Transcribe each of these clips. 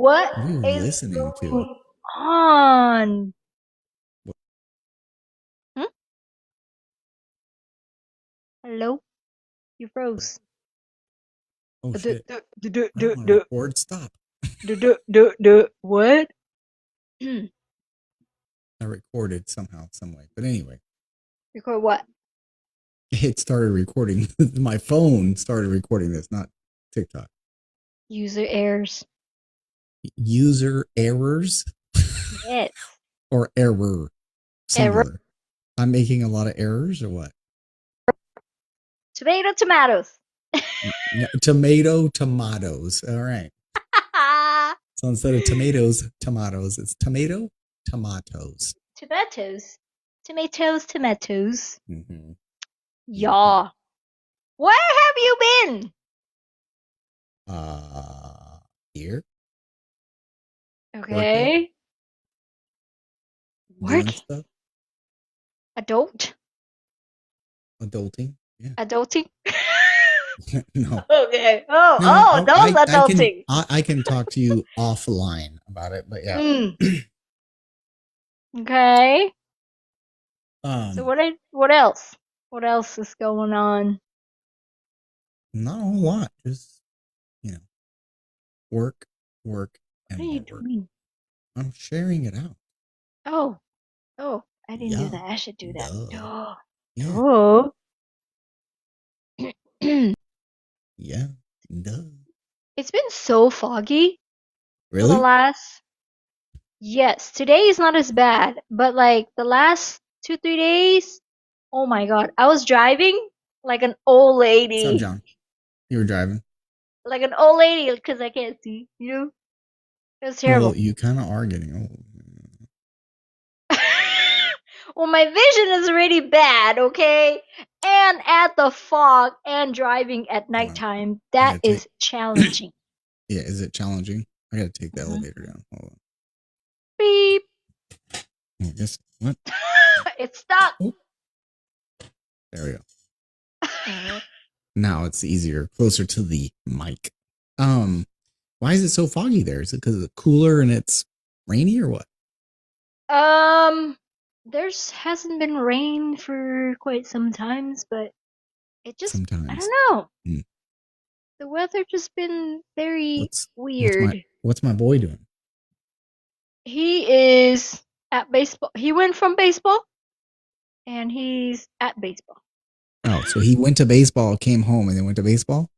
What What are you is listening to? going on? What- Hmm? Hello? You froze. Oh Du- shit! du- du- du- I don't du- want to du- record. Stop. What? I recorded somehow, some way. But anyway, Record what? it started recording. My phone started recording this, not TikTok. User errors. User errors Yes. or error, Error. singular. I'm making a lot of errors or what? Tomatoes. Tomatoes. All right. So instead of tomatoes, it's tomatoes. Tomatoes. Mm-hmm. Yeah. Where have you been? Here. Okay. Doing Working. stuff. Adulting. Yeah. Adulting. No. Okay. No, Those adulting. I can talk to you offline about it, but yeah. Okay. So Um, what else? What else is going on? not a whole lot. Just work, and What are you more work. doing? I'm sharing it out. Oh, I didn't do Yeah. that. I should do that. Duh. Yeah. Oh. Yeah. Duh. It's been so foggy for the Really? last. Yes, today is not as bad, but like the last 2, 3 days, oh my god, I was driving like an old What's up, lady, John? You were driving. like an old lady because I can't see. It was terrible. Well, you kind of are getting old. Well, my vision is really bad, okay? And add the fog and driving at nighttime, that is challenging. Yeah, is it challenging? I gotta take the Mhm. elevator down. Hold on. Beep. I guess what? It's stuck. Oh. There we go. Now it's easier, closer to the mic. Why is it so foggy there? Is it because it's cooler and it's rainy or what? There's hasn't been rain for quite some times, but it just I Sometimes. don't know. The weather just been very weird. What's my boy doing? He is at baseball. He went from baseball, and he's at baseball. Oh, so he went to baseball, came home, and then went to baseball?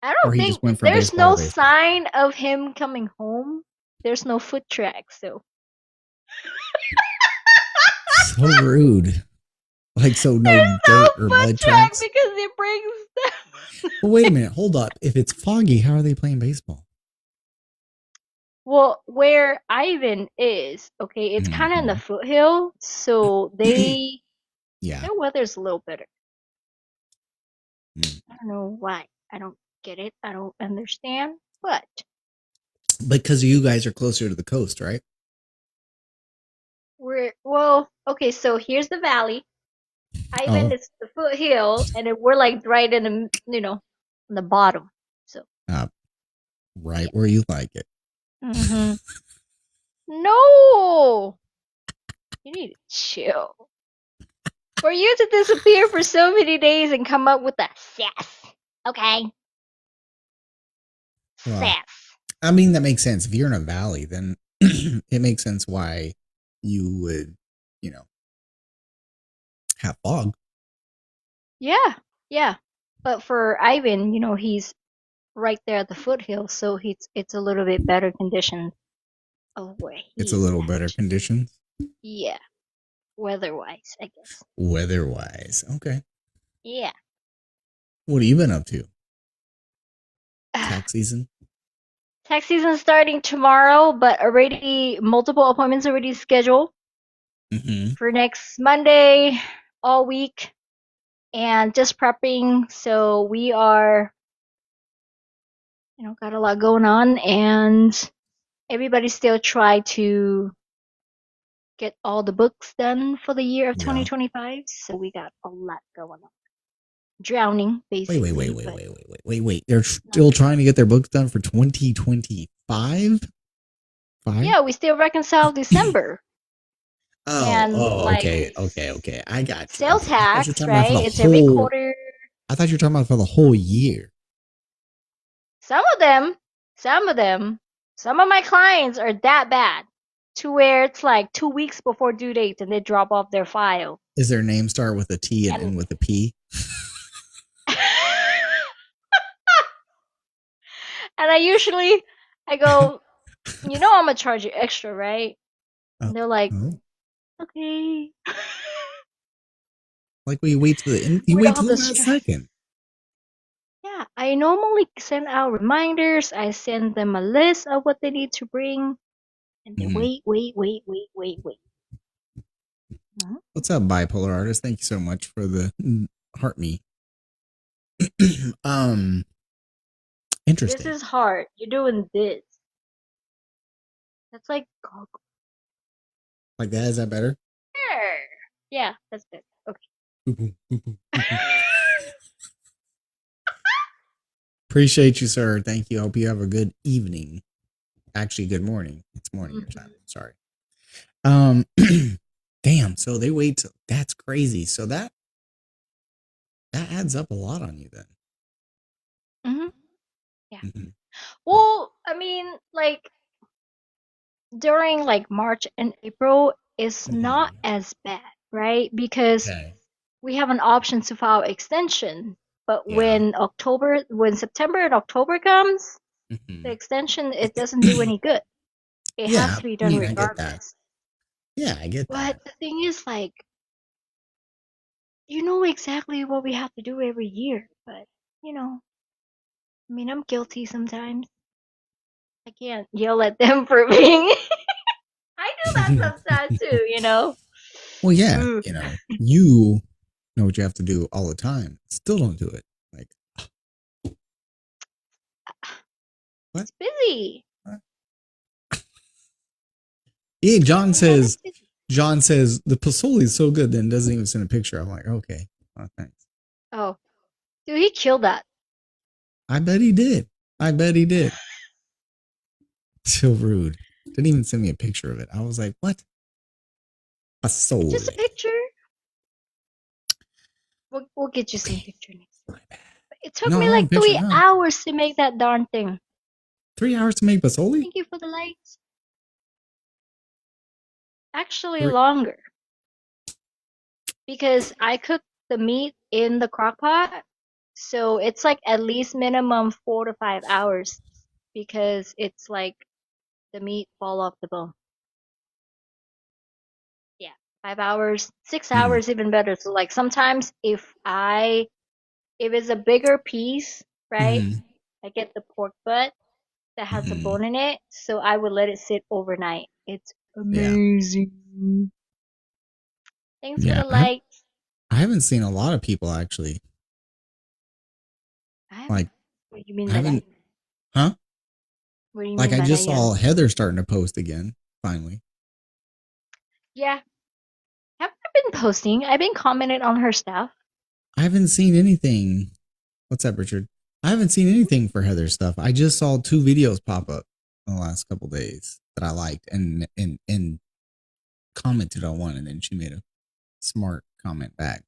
I don't Or he think just went from there's baseball no to baseball? sign of him coming home. There's no foot track, so So rude. Like, so no there's dirt no or foot mud track tracks? because it brings them. Well, wait a minute. Hold up. If it's foggy, how are they playing baseball? Well, where Ivan is, okay, it's kind of in the foothill, so their weather's a little better. I don't know why. I don't get it. I don't understand, but because you guys are closer to the coast, right? okay, so here's the valley. Ivan is the foothill, and then we're like right in the, on the bottom. So right where you like it. No, you need to chill. For you to disappear for so many days and come up with that sass, okay? Well, Sass. I mean, that makes sense. If you're in a valley, then it makes sense why you would, have fog. Yeah. But for Ivan, he's right there at the foothill, so it's a little bit better conditions of where it's a little better conditions. Yeah, weather-wise, I guess. Weather-wise, okay. Yeah. What have you been up to? Tax season? Tax season starting tomorrow, but already multiple appointments already scheduled for next Monday, all week, and just prepping. So we are, got a lot going on, and everybody still try to get all the books done for the year of 2025. So we got a lot going on. Drowning, basically. Wait. They're still trying to get their books done for 2025? 5? Yeah, we still reconcile December. Okay. I got you. Sales okay. tax, right? It's every quarter. I thought you were talking about for the whole year. Some of my clients are that bad to where it's like 2 weeks before due date and they drop off their file. Is their name start with a T and end with a P? And I go, I'm gonna charge you extra, right? And they're like, okay. Like we wait till the end. You wait till the last second. Yeah, I normally send out reminders. I send them a list of what they need to bring, and they wait. What's up, bipolar artist? Thank you so much for the heart me. Interesting. This is hard. You're doing this. That's like like that. Is that better? Yeah, that's good. Okay. Appreciate you, sir. Thank you. Hope you have a good evening. Actually, good morning. It's morning your time. Sorry. Damn. So they wait till that's crazy. So that adds up a lot on you then. Yeah. Well, I mean, like during like March and April is not as bad, right? Because we have an option to file extension. But when September and October comes, the extension, it doesn't do any good. It has to be done regardless. I get that. But the thing is, like, you know exactly what we have to do every year. But, I mean, I'm guilty sometimes. I can't yell at them for being... I do that sometimes too, Well, yeah, you know what you have to do all the time. Still don't do it. Like, what? It's busy. Yeah, John says the pozole is so good, then doesn't even send a picture. I'm like, okay, thanks. Oh, dude, he killed that. I bet he did. So rude. Didn't even send me a picture of it. I was like, what? Pozole. Just a picture. We'll get you some picture next time. It took me like 3 hours to make that darn thing. 3 hours to make pozole? Thank you for the lights. Actually, longer. Because I cook the meat in the crock pot, so it's like at least minimum 4 to 5 hours because it's like the meat fall off the bone. Yeah, 5 hours, 6 hours even better. So like sometimes if it's a bigger piece, right? I get the pork butt that has a bone in it, so I would let it sit overnight. It's amazing. Yeah. Thanks for the lights. I haven't seen a lot of people actually. Like, what do you mean by that? Huh? What do you like mean I just saw Heather starting to post again, finally. Yeah. Haven't been posting. I've been commenting on her stuff. I haven't seen anything. What's up, Richard? I haven't seen anything for Heather's stuff. I just saw 2 videos pop up in the last couple days that I liked and commented on one, and then she made a smart comment back.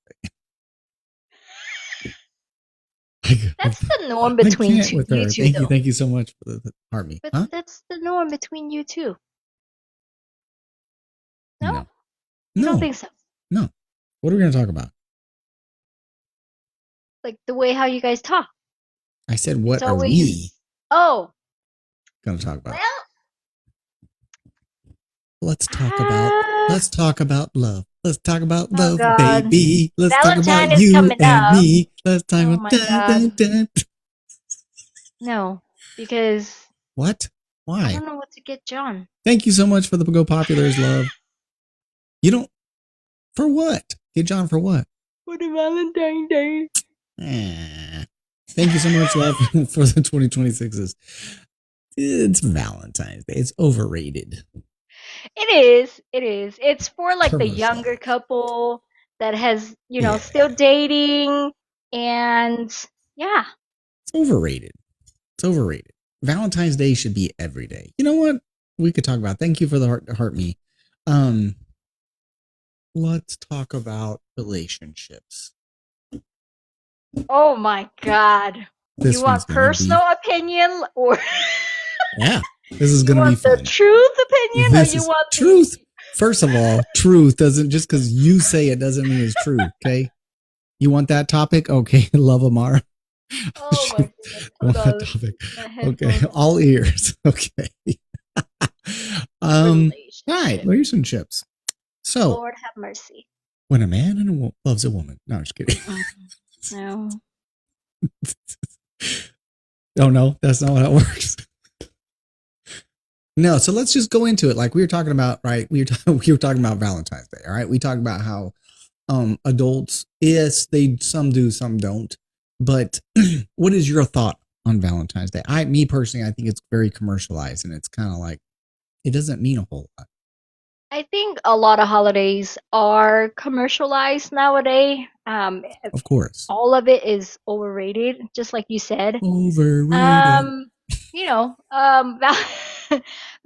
That's the norm between you two. Thank you so much for the heart me. But that's the norm between you two. No? You don't think so? No. What are we going to talk about? Like the way how you guys talk. I said, what are we going to talk about? Well, let's talk about love. Let's talk about love, baby. Let's talk about you and me. Let's talk about No, because what? Why? I don't know what to get John. Thank you so much for the Go Populars, love. You don't for what? Get John for what? For the Valentine's Day. Thank you so much, love, for the 2026s. It's Valentine's Day. It's overrated. It is. It's for like the younger couple that has, still dating, and yeah. It's overrated. Valentine's Day should be every day. You know what? we could talk about. Thank you for the heart me. Let's talk about relationships. Oh my God. This You want personal opinion or yeah, this is gonna be fun. The truth opinion this or you want truth? First of all, truth doesn't just because you say it doesn't mean it's true. Okay, you want that topic? Okay, love Amara. Oh my want that topic? Okay, all ears. Okay. All right, relationships. So, Lord have mercy. When a man loves a woman. No, I'm just kidding. No. Oh no, that's not how it works. No, so let's just go into it. Like we were talking about, right? We were talking about Valentine's Day. All right, we talked about how adults, yes, some do, some don't. But what is your thought on Valentine's Day? Me personally, I think it's very commercialized, and it's kind of like it doesn't mean a whole lot. I think a lot of holidays are commercialized nowadays. Of course, all of it is overrated, just like you said. Overrated.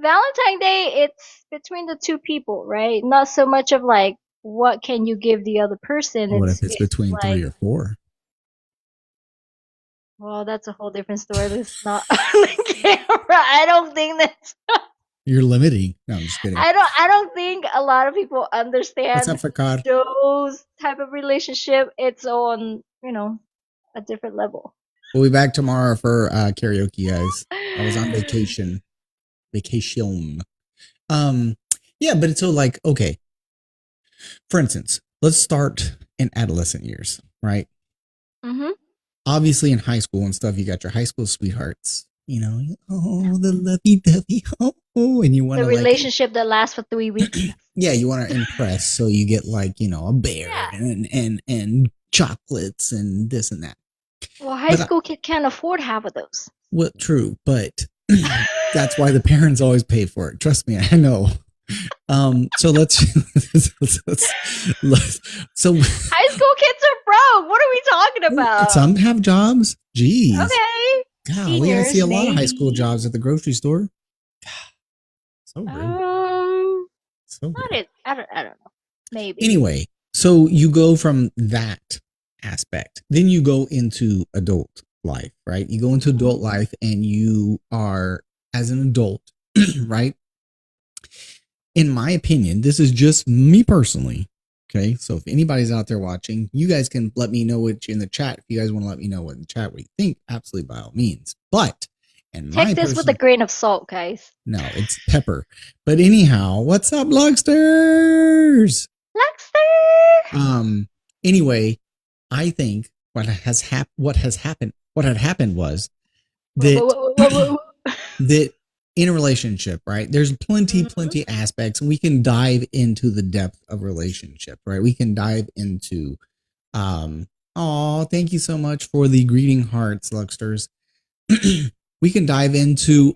Valentine's Day, it's between the two people, right? Not so much of like what can you give the other person. What if it's between like, 3 or 4? Well, that's a whole different story. That's not on the camera. I don't think that's. You're limiting. No, I'm just kidding. I don't think a lot of people understand those type of relationship. It's on, a different level. We'll be back tomorrow for karaoke, guys. I was on vacation. Yeah, but it's so like, okay. For instance, let's start in adolescent years, right? Mm-hmm. Obviously in high school and stuff, you got your high school sweethearts. The lovey-dovey, and you want the relationship that lasts for 3 weeks. Yeah, you want to impress, so you get like a bear and chocolates and this and that. Well, high school kid can't afford half of those. Well, true, but that's why the parents always pay for it. Trust me, I know. So let's so high school kids are broke. What are we talking about? Some have jobs. Jeez. Okay. Golly, I see a lot of high school jobs at the grocery store. So rude. So rude. I don't know. Maybe. Anyway, so you go from that aspect, then you go into adult life, right? You go into adult life and you are, as an adult, right? In my opinion, this is just me personally. Okay. So if anybody's out there watching, you guys can let me know what in the chat. If you guys want to let me know what in the chat, what you think, absolutely by all means. But take this with a grain of salt, guys. No, it's pepper. But anyhow, what's up, Luxsters? Anyway, I think what had happened was that that in a relationship, right? There's plenty aspects, and we can dive into the depth of relationship, right? We can dive into thank you so much for the greeting hearts, Luxsters. We can dive into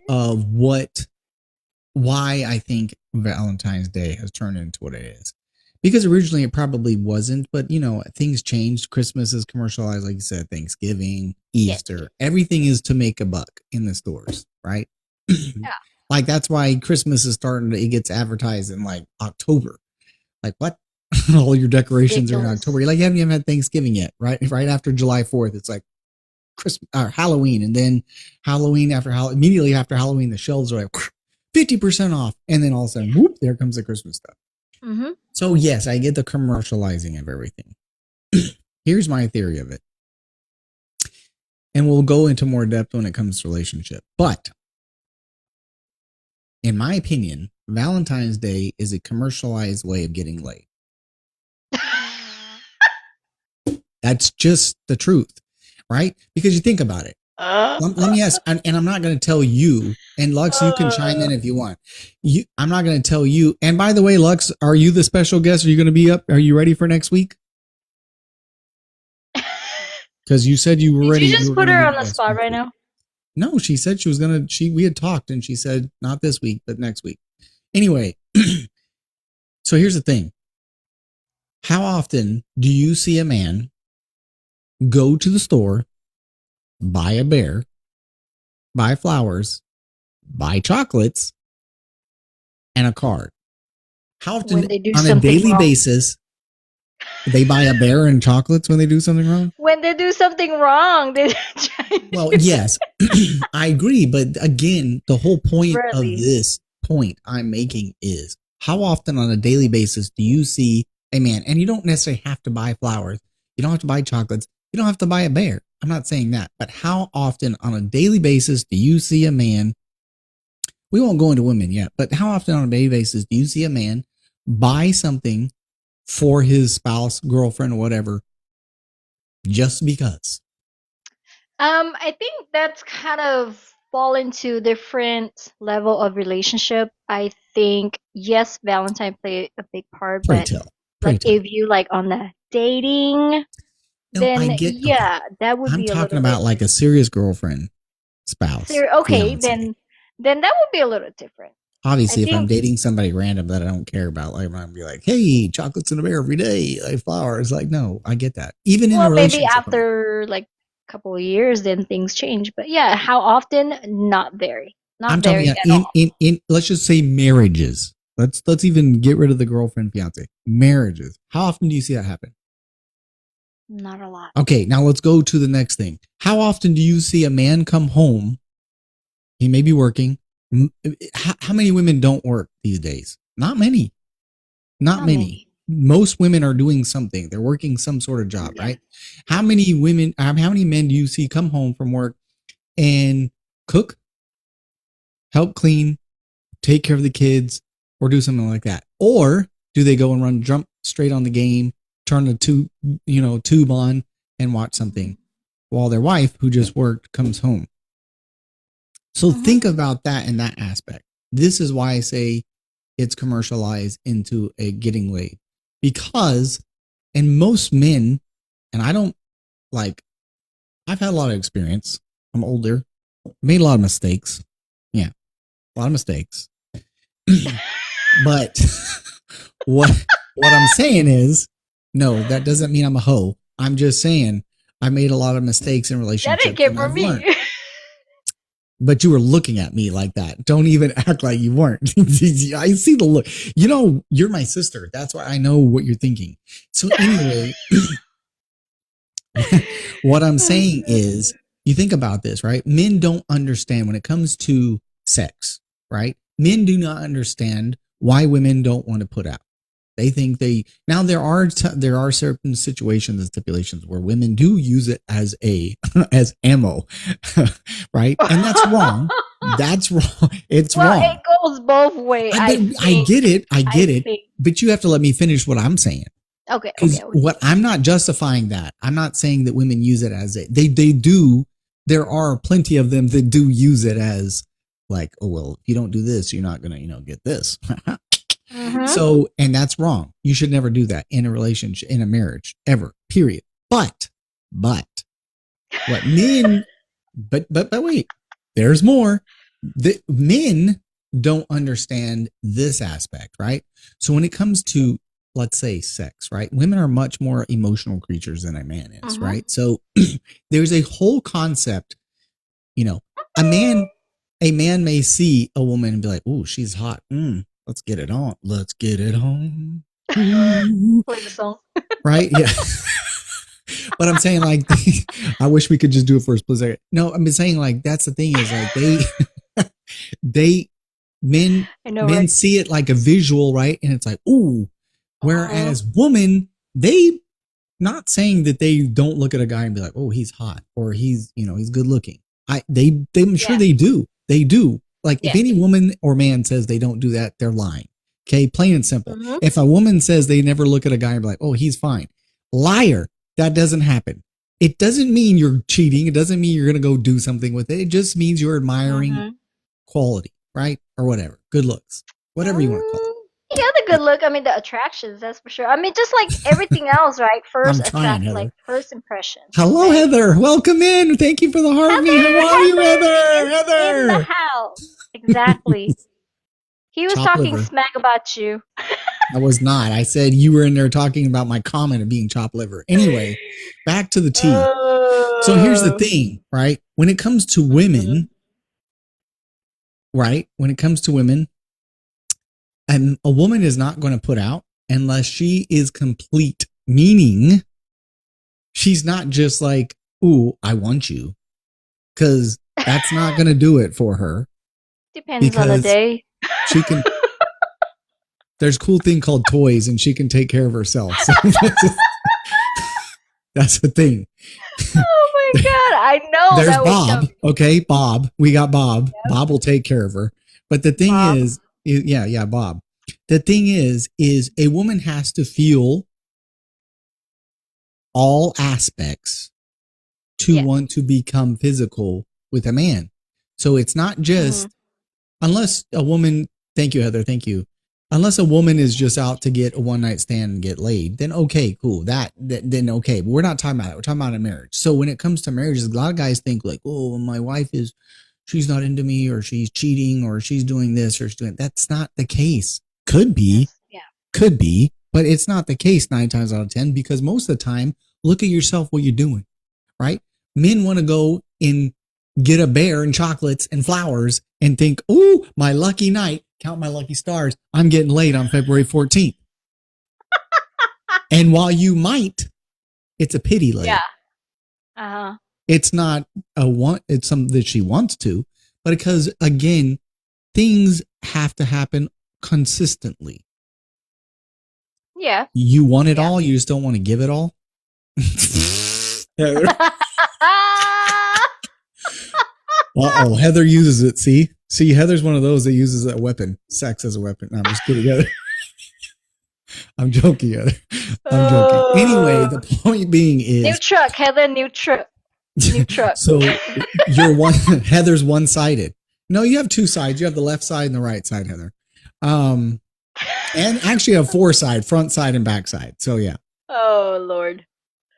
why I think Valentine's Day has turned into what it is. Because originally it probably wasn't, but things changed. Christmas is commercialized, like you said, Thanksgiving, Easter, everything is to make a buck in the stores, right? Yeah. Like that's why Christmas is it gets advertised in like October. Like what? All your decorations are in October. You're like, you haven't even had Thanksgiving yet, right? Right after July 4th, it's like Christmas or Halloween, and then Halloween immediately after Halloween, the shelves are like 50% off, and then all of a sudden, whoop, there comes the Christmas stuff. Mm-hmm. So yes, I get the commercializing of everything. Here's my theory of it. And we'll go into more depth when it comes to relationship. But in my opinion, Valentine's Day is a commercialized way of getting laid. That's just the truth, right? Because you think about it. Let me ask, and I'm not going to tell you, and Lux, you can chime in if you want. I'm not going to tell you. And by the way, Lux, are you the special guest? Are you going to be up? Are you ready for next week? Because you said you were ready. Did you just put her on the spot right now? No, she said she was going to, we had talked and she said not this week, but next week. Anyway, so here's the thing. How often do you see a man go to the store, buy a bear, buy flowers, buy chocolates, and a card. How often when they do on a something daily wrong. basis they buy a bear and chocolates when they do something wrong? When they do something wrong, they Well, yes, I agree. But again, the whole point of Rarely. this point I'm making is how often on a daily basis do you see a man? And you don't necessarily have to buy flowers. You don't have to buy chocolates. You don't have to buy a bear. I'm not saying that. But how often on a daily basis do you see a man? We won't go into women yet, but how often on a daily basis do you see a man buy something for his spouse, girlfriend, or whatever, just because? I think that's kind of fall into different level of relationship. I think yes, Valentine play a big part, Pray but tell. like if you like on the dating, No, I then get. Okay. yeah, that would I'm be a talking little about bit like a serious girlfriend, spouse, okay, fiance. then that would be a little different. Obviously, I if I'm think dating somebody random that I don't care about, like I'm gonna be like, "Hey, chocolates in a bear every day, like flowers." Like, no, I get that. Even in a well maybe relationship, I'm like, after like a couple of years then things change. But yeah, how often? Not very. Not I'm talking very about at all. in let's just say marriages. Let's even get rid of the girlfriend fiance. Marriages. How often do you see that happen? Not a lot. Okay, now let's go to the next thing. How often do you see a man come home? He may be working. How many women don't work these days? Not many. Not many. Most women are doing something. They're working some sort of job, Yeah. right? How many women, how many men do you see come home from work and cook, help clean, take care of the kids, or do something like that? Or do they go and jump straight on the game, turn the tube on and watch something while their wife, who just worked, comes home? So think about that in that aspect. This is why I say it's commercialized into a getting laid, because, and most men, and I don't like, I've had a lot of experience. I'm older, made a lot of mistakes. Yeah, a lot of mistakes. But what I'm saying is, no, that doesn't mean I'm a hoe. I'm just saying I made a lot of mistakes in relationships. That didn't get for me. But you were looking at me like that. Don't even act like you weren't. I see the look. You know, you're my sister. That's why I know what you're thinking. So anyway, what I'm saying is, you think about this, right? Men don't understand when it comes to sex, right? Men do not understand why women don't want to put out. They think now there are certain situations and stipulations where women do use it as as ammo, right? And that's wrong. That's wrong. It's wrong. It goes both ways. I get it. But you have to let me finish what I'm saying. Okay. What I'm not justifying that. I'm not saying that women use it as they do. There are plenty of them that do use it as like, oh well, if you don't do this, you're not gonna get this. So, and that's wrong. You should never do that in a relationship, in a marriage, ever, period. But what men, but wait, there's more. The men don't understand this aspect, right? So when it comes to, let's say, sex, right? Women are much more emotional creatures than a man is, right? So there's a whole concept, a man may see a woman and be like, oh, she's hot. Let's get it on. Let's get it on. Play the song. Right? Yeah. But I'm saying, like, I wish we could just do it for a split second. No, I'm saying, like, that's the thing is, like, men see it like a visual, right? And it's like, ooh. Whereas women, they, not saying that they don't look at a guy and be like, oh, he's hot or he's, he's good looking. I'm sure they do. They do. Like, if any woman or man says they don't do that, they're lying. Okay, plain and simple. If a woman says they never look at a guy and be like, oh, he's fine. Liar. That doesn't happen. It doesn't mean you're cheating. It doesn't mean you're going to go do something with it. It just means you're admiring quality, right? Or whatever. Good looks. Whatever you want to call it. Yeah, the good look. I mean, the attractions, that's for sure. I mean, just like everything else, right? First first impression. Hello, Heather. Welcome in. Thank you for the heartbeat. How are you, Heather? Heather. In the house. Exactly. He was talking smack about you. I was not. I said you were in there talking about my comment of being chopped liver. Anyway, back to the tea. So here's the thing, right? When it comes to women, right? When it comes to women, And a woman is not going to put out unless she is complete, meaning she's not just like, ooh, I want you. Because that's not going to do it for her. Depends on the day. She can. There's a cool thing called toys, and she can take care of herself. So that's the thing. Oh my God. I know. There's Bob. Okay, Bob. We got Bob. Yep. Bob will take care of her. But the thing is, yeah, Bob. The thing is a woman has to feel all aspects to want to become physical with a man. So it's not just, unless a woman, thank you, Heather, thank you. Unless a woman is just out to get a one night stand and get laid, then okay, cool. Then okay. But we're not talking about that. We're talking about a marriage. So when it comes to marriages, a lot of guys think like, oh, my wife she's not into me, or she's cheating, or she's doing this, or she's doing, that's not the case. Could be, could be, but it's not the case 9 times out of 10, because most of the time, look at yourself, what you're doing, right? Men want to go and get a bear and chocolates and flowers and think, oh, my lucky night. Count my lucky stars. I'm getting laid on February 14th. And while you might, it's a pity lay. Yeah. It's not it's something that she wants to, but because again, things have to happen consistently. Yeah. You want it all, you just don't want to give it all. Uh-oh, Heather uses it. See, Heather's one of those that uses a weapon, sex as a weapon. No, I'm just kidding, Heather. I'm joking, Heather. I'm joking. Anyway, the point being is... New truck, Heather, new truck. New truck. So Heather's one-sided. No, you have 2 sides. You have the left side and the right side, Heather. And actually have 4 sides, front side and back side. So yeah. Oh, Lord.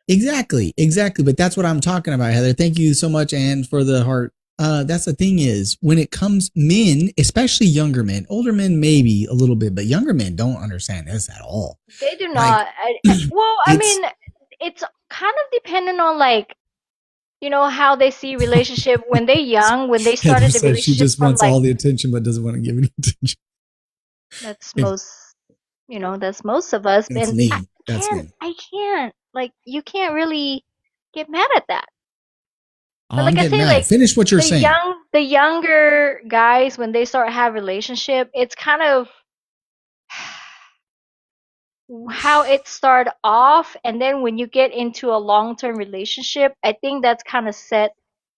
Exactly. But that's what I'm talking about, Heather. Thank you so much, Anne, for the heart. That's the thing is, when it comes men, especially younger men, older men maybe a little bit, but younger men don't understand this at all. They do not. Well, I mean, it's kind of dependent on like, you know, how they see relationship when they're young, when they started the relationship. She just wants all the attention, but doesn't want to give any attention. That's that's most of us. That's and me. I can't. Like, you can't really get mad at that. But like I say, like, finish what you're saying. The younger guys, when they start have relationship, it's kind of how it started off, and then when you get into a long-term relationship, I think that's kind of set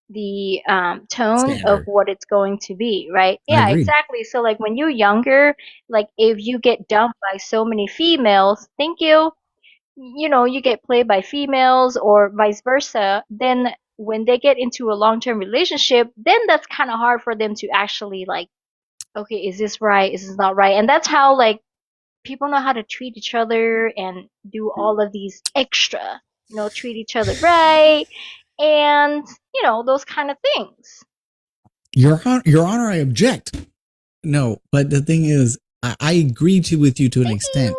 the tone standard of what it's going to be, right? Yeah, exactly. So like when you're younger, like if you get dumped by so many females, thank you, you get played by females or vice versa, then when they get into a long-term relationship, then that's kind of hard for them to actually like, okay, is this right? Is this not right? And that's how like people know how to treat each other and do all of these extra, treat each other right. And, those kind of things. Your Honor, I object. No, but the thing is, I agree with you to an extent.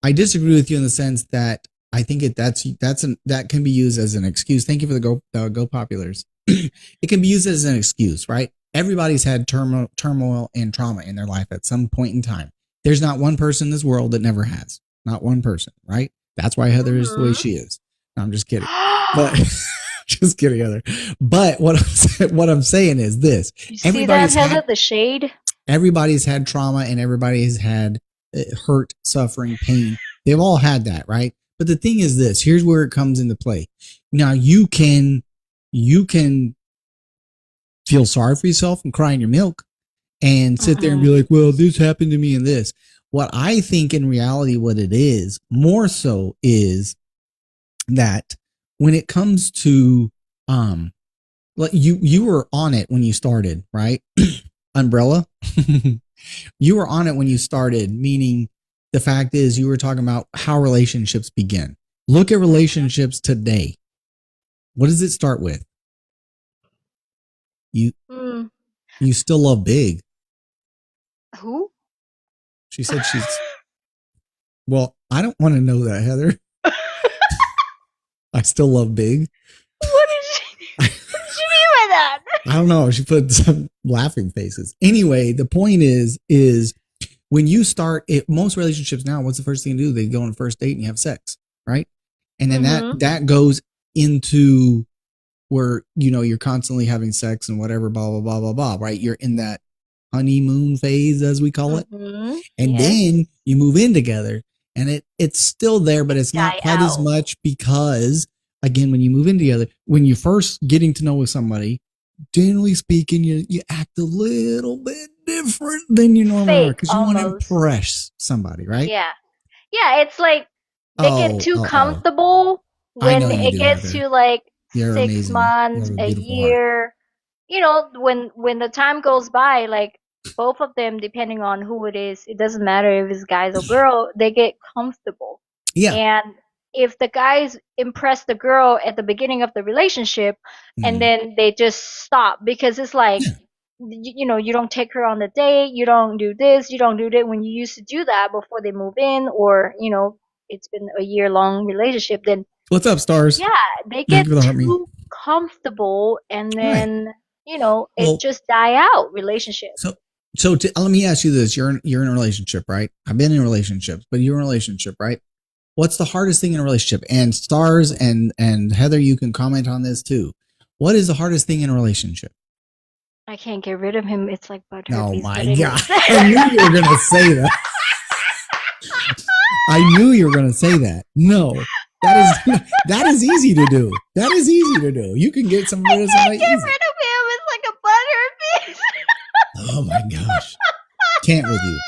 I disagree with you in the sense that I think that can be used as an excuse. Thank you for the Go Populars. It can be used as an excuse, right? Everybody's had turmoil and trauma in their life at some point in time. There's not one person in this world that never has. Not one person, right? That's why Heather is the way she is. No, I'm just kidding. But just kidding, Heather. But what I'm saying is this. You see that, Heather, the shade? Everybody's had trauma and everybody's had hurt, suffering, pain. They've all had that, right? But the thing is this. Here's where it comes into play. Now, you can feel sorry for yourself and cry in your milk and sit there and be like, well, this happened to me and this. What I think in reality, what it is more so is that when it comes to, like you were on it when you started, right? Umbrella. You were on it when you started, meaning the fact is you were talking about how relationships begin. Look at relationships today. What does it start with? You still love Big. Who? She said she's... Well, I don't want to know that, Heather. I still love Big. What did she mean by that? I don't know. She put some laughing faces. Anyway, the point is when you start it, most relationships now, what's the first thing to do? They go on a first date and you have sex, right? And then that goes into where, you know, you're constantly having sex and whatever, blah, blah, blah, blah, blah, right? You're in that honeymoon phase, as we call it. And then you move in together and it's still there, but it's not quite as much because, again, when you move in together, when you're first getting to know with somebody, generally speaking, you act a little bit different than you normally are because you want to impress somebody, right? Yeah. Yeah, it's like they get too comfortable when it gets to like 6 months, a year. Heart. You know, when the time goes by, like both of them, depending on who it is, it doesn't matter if it's guys or girl, they get comfortable. Yeah. And if the guys impress the girl at the beginning of the relationship and then they just stop because it's like, you know, you don't take her on the date, you don't do this, you don't do that when you used to do that before they move in, or, you know, it's been a year-long relationship, then what's up, stars? Yeah, they get too comfortable and then, you know, it just die out relationship. So let me ask you this. You're in a relationship, right? I've been in relationships, but you're in a relationship, right? What's the hardest thing in a relationship? And stars and Heather, you can comment on this too. What is the hardest thing in a relationship? I can't get rid of him. It's like butter. Oh my God. I knew you were going to say that. I knew you were going to say that. No, that is easy to do. That is easy to do. You can get some rid of somebody. I can't get rid of him. It's like a butter piece. Oh my gosh. Can't with you.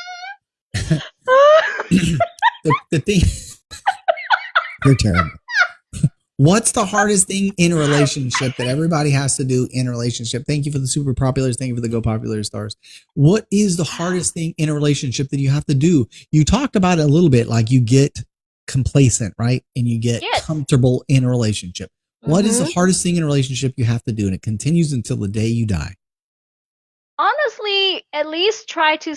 the thing. You're terrible. What's the hardest thing in a relationship that everybody has to do in a relationship? Thank you for the super populars. Thank you for the go popular stars. What is the hardest thing in a relationship that you have to do? You talked about it a little bit, like you get complacent, right? And you get comfortable in a relationship. What is the hardest thing in a relationship you have to do? And it continues until the day you die. Honestly, at least try to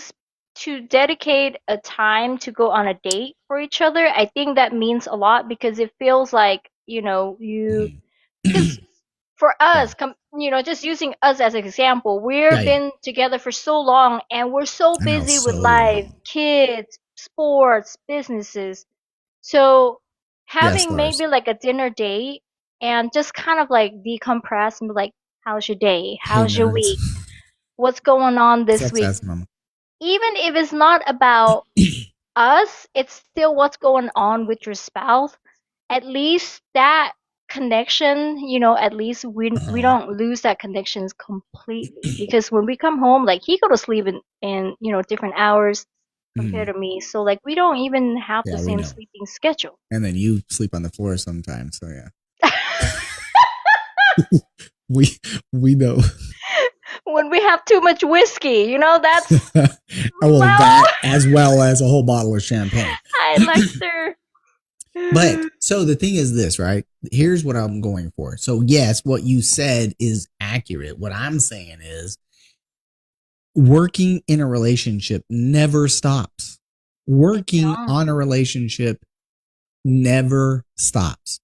dedicate a time to go on a date for each other. I think that means a lot because it feels like, you know, because for us, you know, just using us as an example, we've been together for so long and we're so busy with life, kids, sports, businesses. So having maybe like a dinner date and just kind of like decompress and be like, how's your day? How's your week? What's going on this week? Even if it's not about us, it's still what's going on with your spouse. At least that connection, you know, at least we don't lose that connection completely. Because when we come home, like he go to sleep in you know, different hours compared to me. So like we don't even have the same sleeping schedule. And then you sleep on the floor sometimes. So yeah. we know. When we have too much whiskey, you know, that's that as well as a whole bottle of champagne. Hi, Lester. But so the thing is this, right? Here's what I'm going for. So yes, what you said is accurate. What I'm saying is working in a relationship never stops. Working on a relationship never stops.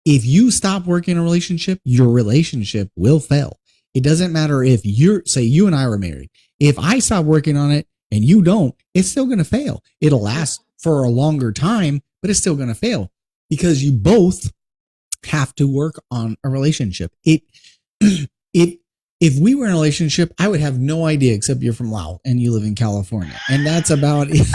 If you stop working in a relationship, your relationship will fail. It doesn't matter if say you and I were married. If I stop working on it and you don't, it's still going to fail. It'll last for a longer time, but it's still going to fail because you both have to work on a relationship. If we were in a relationship, I would have no idea, except you're from Laos and you live in California. And that's about it.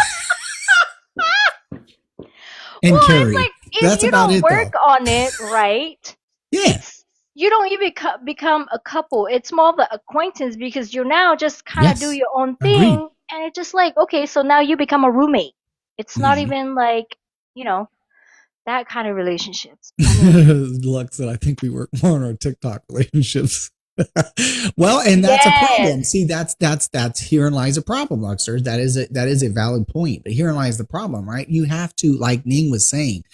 And Carrie, like, if you don't work on it, right? Yes. You don't even become a couple. It's more of an acquaintance because you now just kind of do your own thing. Agreed. And it's just like, okay, so now you become a roommate. It's not even like, you know, that kind of relationships. Lux said, I think we work more on our TikTok relationships. Well, and that's a problem. See, that's herein lies a problem, Luxers. That is a valid point. But herein lies the problem, right? You have to, like Ning was saying,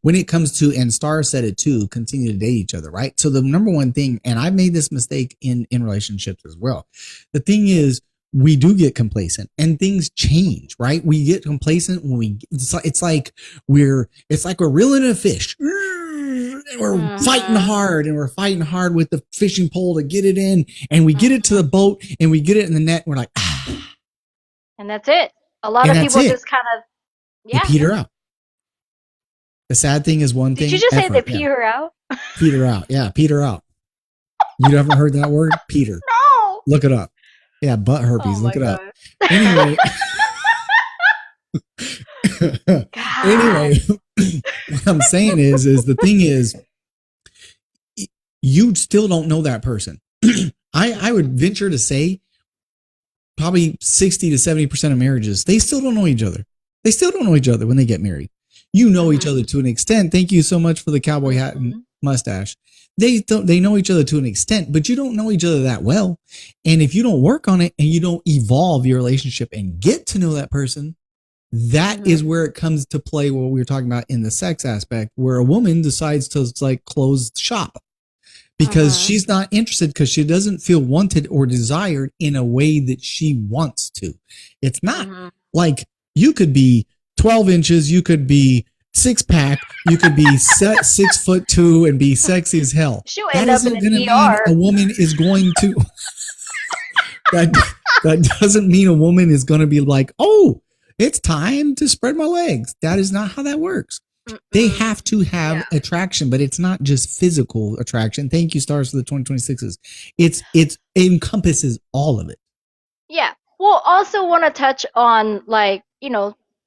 when it comes to, and Star said it too, continue to date each other, right? So the number one thing, and I've made this mistake in relationships as well. The thing is, we do get complacent and things change, right? We get complacent when it's like we're reeling a fish. And we're fighting hard with the fishing pole to get it in, and we get it to the boat and we get it in the net. And we're like, and that's it. A lot and of that's people it. just kind of, They yeah. peter out. The sad thing is one thing. Did you just say they effort, pee her out? Peter out. Yeah, peter out. You haven't heard that word? Peter. No. Look it up. Yeah, butt herpes. Oh Look my it up. God. Anyway. Anyway, what I'm saying is the thing is, you still don't know that person. I would venture to say probably 60 to 70% of marriages, they still don't know each other. They still don't know each other when they get married. You know each other to an extent. Thank you so much for the cowboy hat and mustache. They know each other to an extent, but you don't know each other that well. And if you don't work on it and you don't evolve your relationship and get to know that person, that is where it comes to play what we were talking about in the sex aspect, where a woman decides to like close shop because she's not interested, because she doesn't feel wanted or desired in a way that she wants to. It's not like you could be 12 inches, you could be 6-pack, you could be 6'2" and be sexy as hell. That isn't going to mean a woman is going to. that doesn't mean a woman is going to be like, oh, it's time to spread my legs. That is not how that works. They have to have attraction, but it's not just physical attraction. Thank you, stars, for the 2026s. It encompasses all of it. Yeah. We'll also want to touch on, like,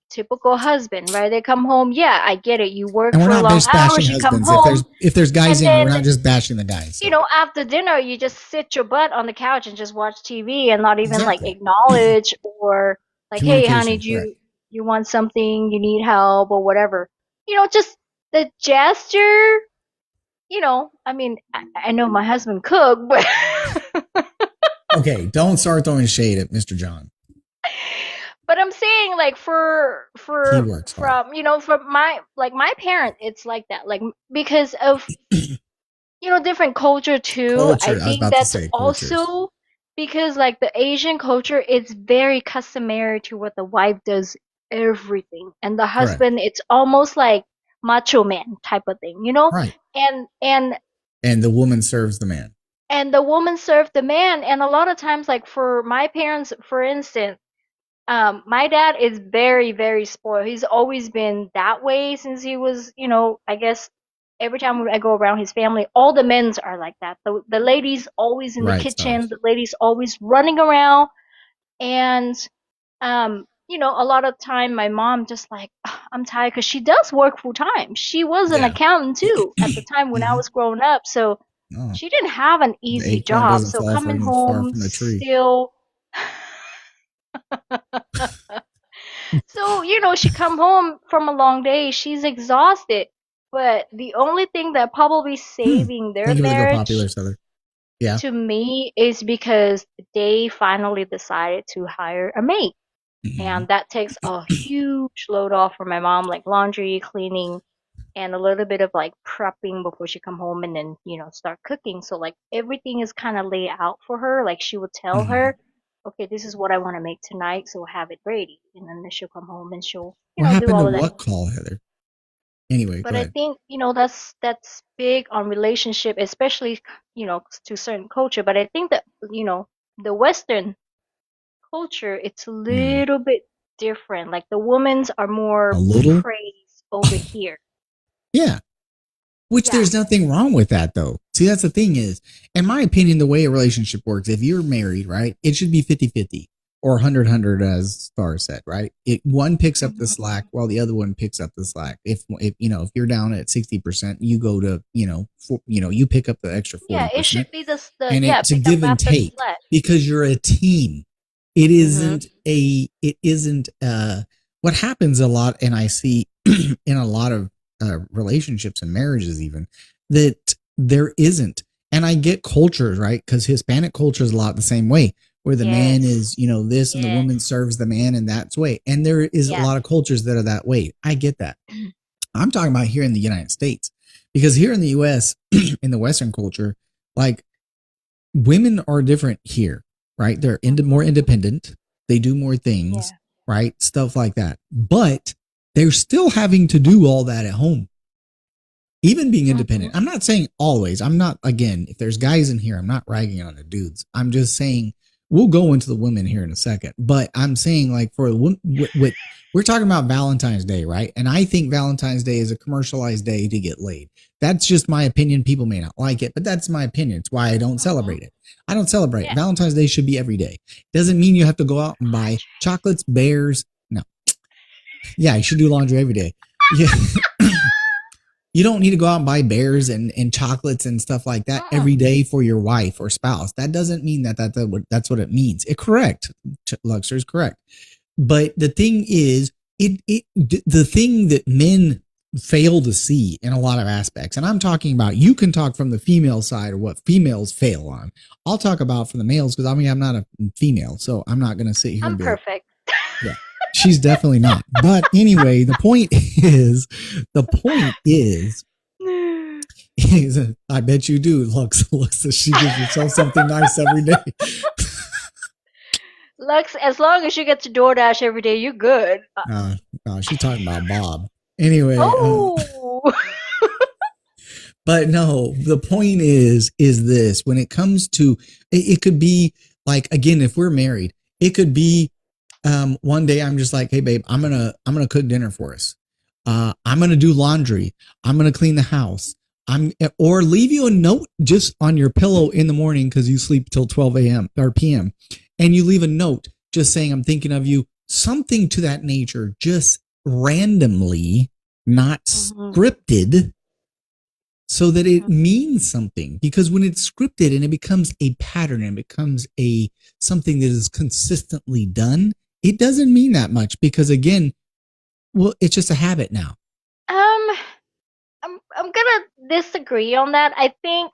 typical husband, right? They come home. Yeah, I get it. You work for a long hours. You come home. If there's guys in here, we're not just bashing the guys. So. After dinner, you just sit your butt on the couch and just watch TV and not even like acknowledge or like, hey, honey, you want something? You need help or whatever. Just the gesture. I mean, I know my husband cooked, but okay, don't start throwing shade at Mr. John. But I'm saying, like, from my parents, it's like that, like, because of different culture too. I think that's also because, like, the Asian culture, it's very customary to what the wife does everything, and the husband, it's almost like macho man type of thing, right? And the woman serves the man, and a lot of times, like, for my parents, for instance, my dad is very, very spoiled. He's always been that way since he was, I guess every time I go around his family, all the men's are like that. The ladies always in the kitchen, the ladies always running around. And, a lot of time my mom just like, I'm tired, because she does work full time. She was an accountant too at the time when I was growing up. So she didn't have an easy job. So coming home still... So, she come home from a long day, she's exhausted, but the only thing that probably saving their marriage to me is because they finally decided to hire a maid. And that takes a huge load off for my mom, like laundry, cleaning, and a little bit of like prepping before she come home, and then, start cooking. So like everything is kind of laid out for her. Like she would tell her, okay, this is what I want to make tonight, so have it ready. And then she'll come home and she'll, do all of that. What call, Heather? Anyway, but I think, that's big on relationship, especially, to certain culture. But I think that, the Western culture, it's a little bit different. Like the women's are more praised over here. Yeah. Which there's nothing wrong with that, though. See, that's the thing is, in my opinion, the way a relationship works, if you're married, right, it should be 50-50 or 100-100, as Star said, right? One picks up the slack while the other one picks up the slack. If you're down at 60%, you go to, you pick up the extra 40%. Yeah, it should be it's a give and take because you're a team. It isn't what happens a lot, and I see in a lot of relationships and marriages even, that there isn't. And I get cultures, right? Because Hispanic culture is a lot the same way, where the man is, this, and the woman serves the man in that way. And there is a lot of cultures that are that way. I get that. I'm talking about here in the United States, because here in the US, in the Western culture, like women are different here, right? They're more independent. They do more things, right? Stuff like that. But they're still having to do all that at home. Even being independent. I'm not saying always. I'm not, again, if there's guys in here, I'm not ragging on the dudes. I'm just saying we'll go into the women here in a second, but I'm saying like for what we're talking about Valentine's Day, right? And I think Valentine's Day is a commercialized day to get laid. That's just my opinion. People may not like it, but that's my opinion. It's why I don't celebrate it. I don't celebrate. Yeah. Valentine's Day should be every day. Doesn't mean you have to go out and buy chocolates, bears. No. Yeah, you should do laundry every day. Yeah. You don't need to go out and buy bears and chocolates and stuff like that every day for your wife or spouse. That doesn't mean that's what it means. It's correct. Luxor is correct. But the thing is, the thing that men fail to see in a lot of aspects, and I'm talking about, you can talk from the female side or what females fail on. I'll talk about from the males because I mean, I'm not a female, so I'm not going to sit here. I'm perfect. Yeah, she's definitely not. But anyway, the point is, I bet you do. Lux, she gives herself something nice every day. Lux, as long as you get to DoorDash every day, you're good. No, she's talking about Bob. Anyway. But no, the point is this. When it comes to, it could be like, again, if we're married, it could be one day I'm just like, hey, babe, I'm gonna cook dinner for us. I'm gonna do laundry. I'm gonna clean the house. Or leave you a note just on your pillow in the morning because you sleep till 12 a.m. or p.m. And you leave a note just saying, I'm thinking of you, something to that nature, just randomly, not scripted, so that it means something. Because when it's scripted and it becomes a pattern and becomes something that is consistently done, it doesn't mean that much because, again, well, it's just a habit now. I'm gonna disagree on that. I think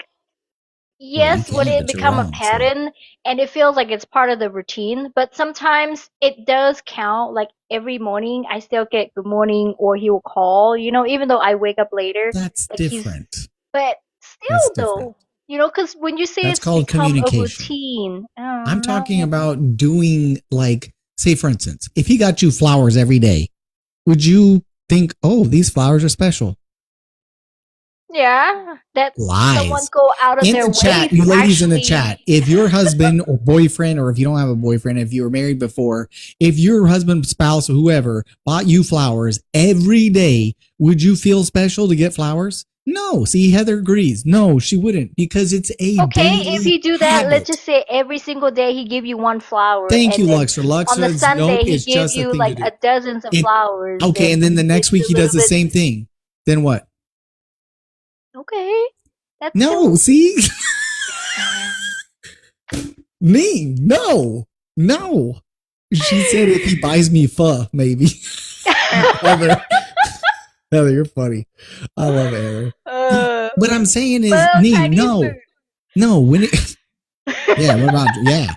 yes, when it become a pattern and it feels like it's part of the routine, but sometimes it does count. Like every morning, I still get good morning, or he will call. Even though I wake up later. That's like different. But still, though, because when you say that's it's called become a communication. routine, I'm talking about doing, like, say for instance, if he got you flowers every day, would you think, oh, these flowers are special? Yeah, that lies. Someone go out of their way. Chat, you ladies in the chat, if your husband or boyfriend, or if you don't have a boyfriend, if you were married before, if your husband, spouse, or whoever bought you flowers every day, would you feel special to get flowers? No. See, Heather agrees. No, she wouldn't, because it's a okay. If you do that, let's just say every single day he give you one flower. Thank you, Luxor. On the Sunday he gives you like a dozens of flowers. Okay, and then the next week he does the same thing. Then what? Okay. That's no, see? Me, no. She said if he buys me pho, maybe. Heather, you're funny. I love Heather. What I'm saying is, no. When it, yeah, what about, yeah.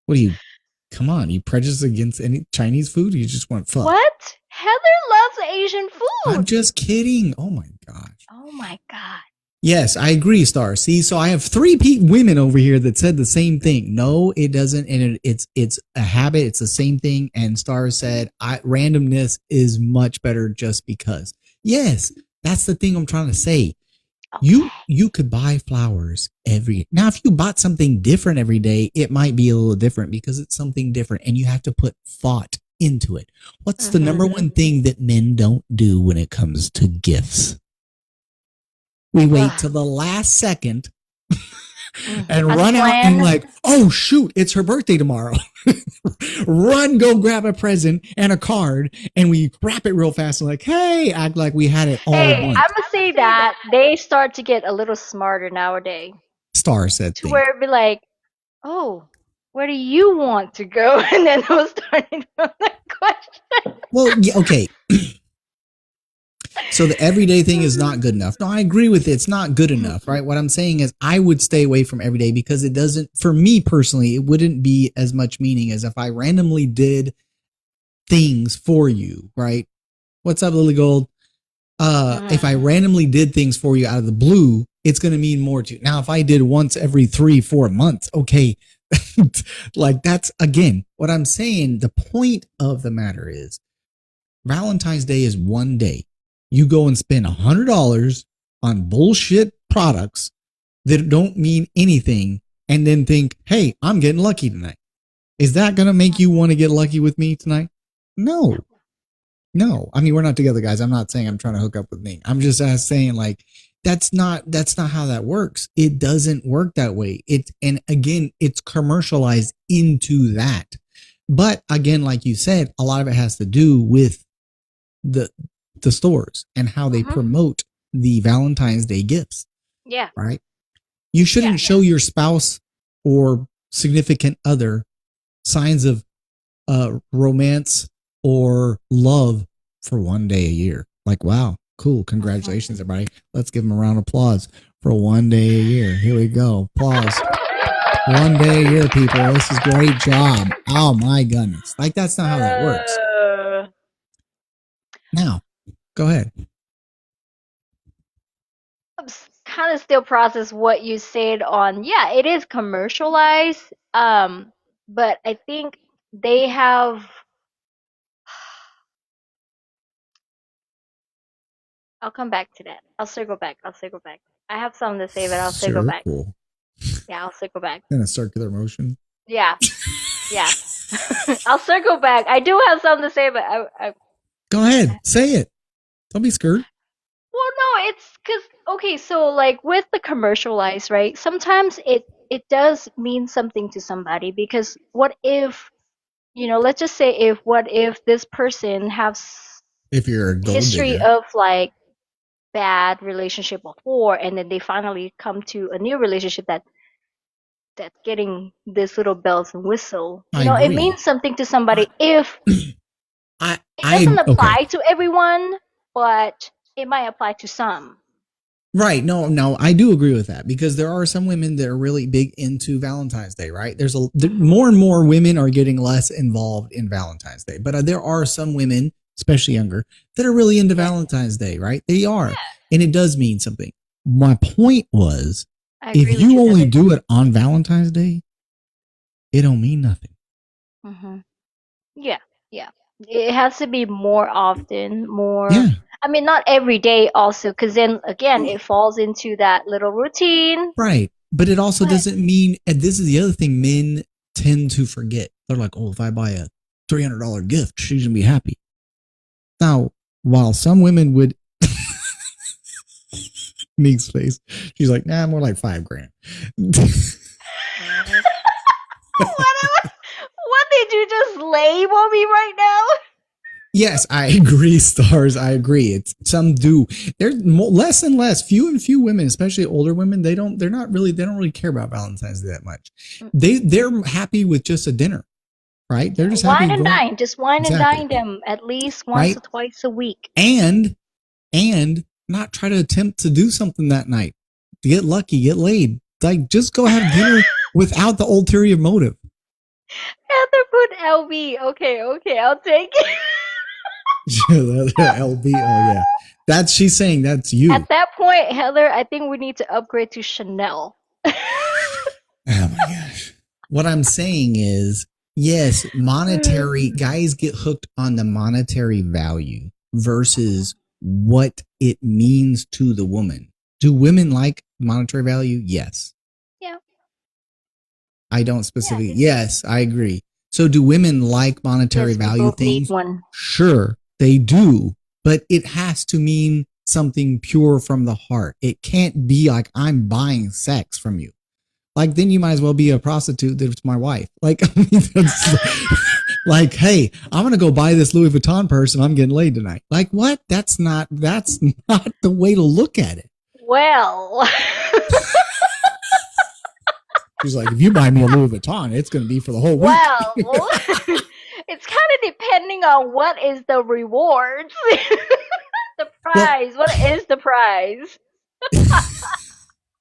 What do you, come on, you prejudice against any Chinese food? Or you just want pho? What? Heather loves Asian food. I'm just kidding. Oh my gosh. Oh my God. Yes, I agree, Star. See, so I have 3 women over here that said the same thing. No, it doesn't. And it's a habit. It's the same thing. And Star said, randomness is much better just because. Yes, that's the thing I'm trying to say. Okay. You could buy flowers now, if you bought something different every day, it might be a little different because it's something different and you have to put thought into it. What's the number one thing that men don't do when it comes to gifts? We wait till the last second and run out and like, oh shoot, it's her birthday tomorrow. Run, go grab a present and a card, and we wrap it real fast and like, hey, act like we had it all at once. I'm gonna say that they start to get a little smarter nowadays. Star said to where it'd be like, oh, where do you want to go? And then they'll start from that question. Well, yeah, okay. So the everyday thing is not good enough. No, I agree with it. It's not good enough, right? What I'm saying is I would stay away from everyday because it doesn't, for me personally, it wouldn't be as much meaning as if I randomly did things for you, right? What's up, Lily Gold? If I randomly did things for you out of the blue, it's going to mean more to you. Now, if I did once every 3-4 months, okay. Like that's, again, what I'm saying, the point of the matter is Valentine's Day is one day. You go and spend $100 on bullshit products that don't mean anything, and then think, hey, I'm getting lucky tonight. Is that going to make you want to get lucky with me tonight? No. I mean, we're not together, guys. I'm not saying I'm trying to hook up with me. I'm just saying, like, that's not how that works. It doesn't work that way. And again, it's commercialized into that. But again, like you said, a lot of it has to do with the stores and how they promote the Valentine's Day gifts. Yeah. Right. You shouldn't show your spouse or significant other signs of romance or love for one day a year. Like, wow, cool. Congratulations, everybody. Let's give them a round of applause for one day a year. Here we go. Applause. One day a year, people. This is a great job. Oh my goodness. Like, that's not how that works. Now, go ahead. I'm kind of still process what you said on, it is commercialized. But I think they have, I'll come back to that. I'll circle back. I have something to say, but I'll circle back. Yeah, I'll circle back. In a circular motion? Yeah. I'll circle back. I do have something to say, but I go ahead. Say it. Don't be scared. Well, no, it's because, okay, so like with the commercialized, right? Sometimes it does mean something to somebody, because what if, let's just say what if this person has if you're a gold history digger. of like bad relationship before, and then they finally come to a new relationship that's getting this little bells and whistle. It means something to somebody. If it doesn't apply to everyone, but it might apply to some. Right. No, I do agree with that, because there are some women that are really big into Valentine's Day, right? There's more and more women are getting less involved in Valentine's Day, but there are some women, especially younger, that are really into Valentine's Day, right? They are. And it does mean something. My point was, if you only do it on Valentine's Day, it don't mean nothing. Yeah. It has to be more often, I mean, not every day also, because then again, it falls into that little routine. Right. But it also doesn't mean, and this is the other thing men tend to forget. They're like, oh, if I buy a $300 gift, she's going to be happy. Now, while some women would, Meek's face, she's like, nah, more like $5,000. What did you just label me right now? Yes, I agree, Stars. I agree. It's some do. There's less and less, few and few women, especially older women. They don't really care about Valentine's Day that much. They're happy with just a dinner, right? They're just happy. Wine and dine. Just wine and dine them at least once or twice a week. And not try to attempt to do something that night. To get lucky, get laid. Like, just go have dinner without the ulterior motive. Heather put LB. Okay, I'll take it. LB, oh yeah. She's saying that's you. At that point, Heather, I think we need to upgrade to Chanel. Oh my gosh. What I'm saying is, yes, monetary, guys get hooked on the monetary value versus what it means to the woman. Do women like monetary value? Yes. Yeah. I don't specifically. Yes, I agree. So do women like monetary value things? Sure, they do. But it has to mean something pure from the heart. It can't be like, I'm buying sex from you. Like, then you might as well be a prostitute that's my wife. Like, I mean, that's like, hey, I'm going to go buy this Louis Vuitton purse and I'm getting laid tonight. Like, what? That's not the way to look at it. Well, she's like, if you buy me a Louis Vuitton, it's going to be for the whole week. Well, it's kind of depending on what is the rewards. The prize. What is the prize?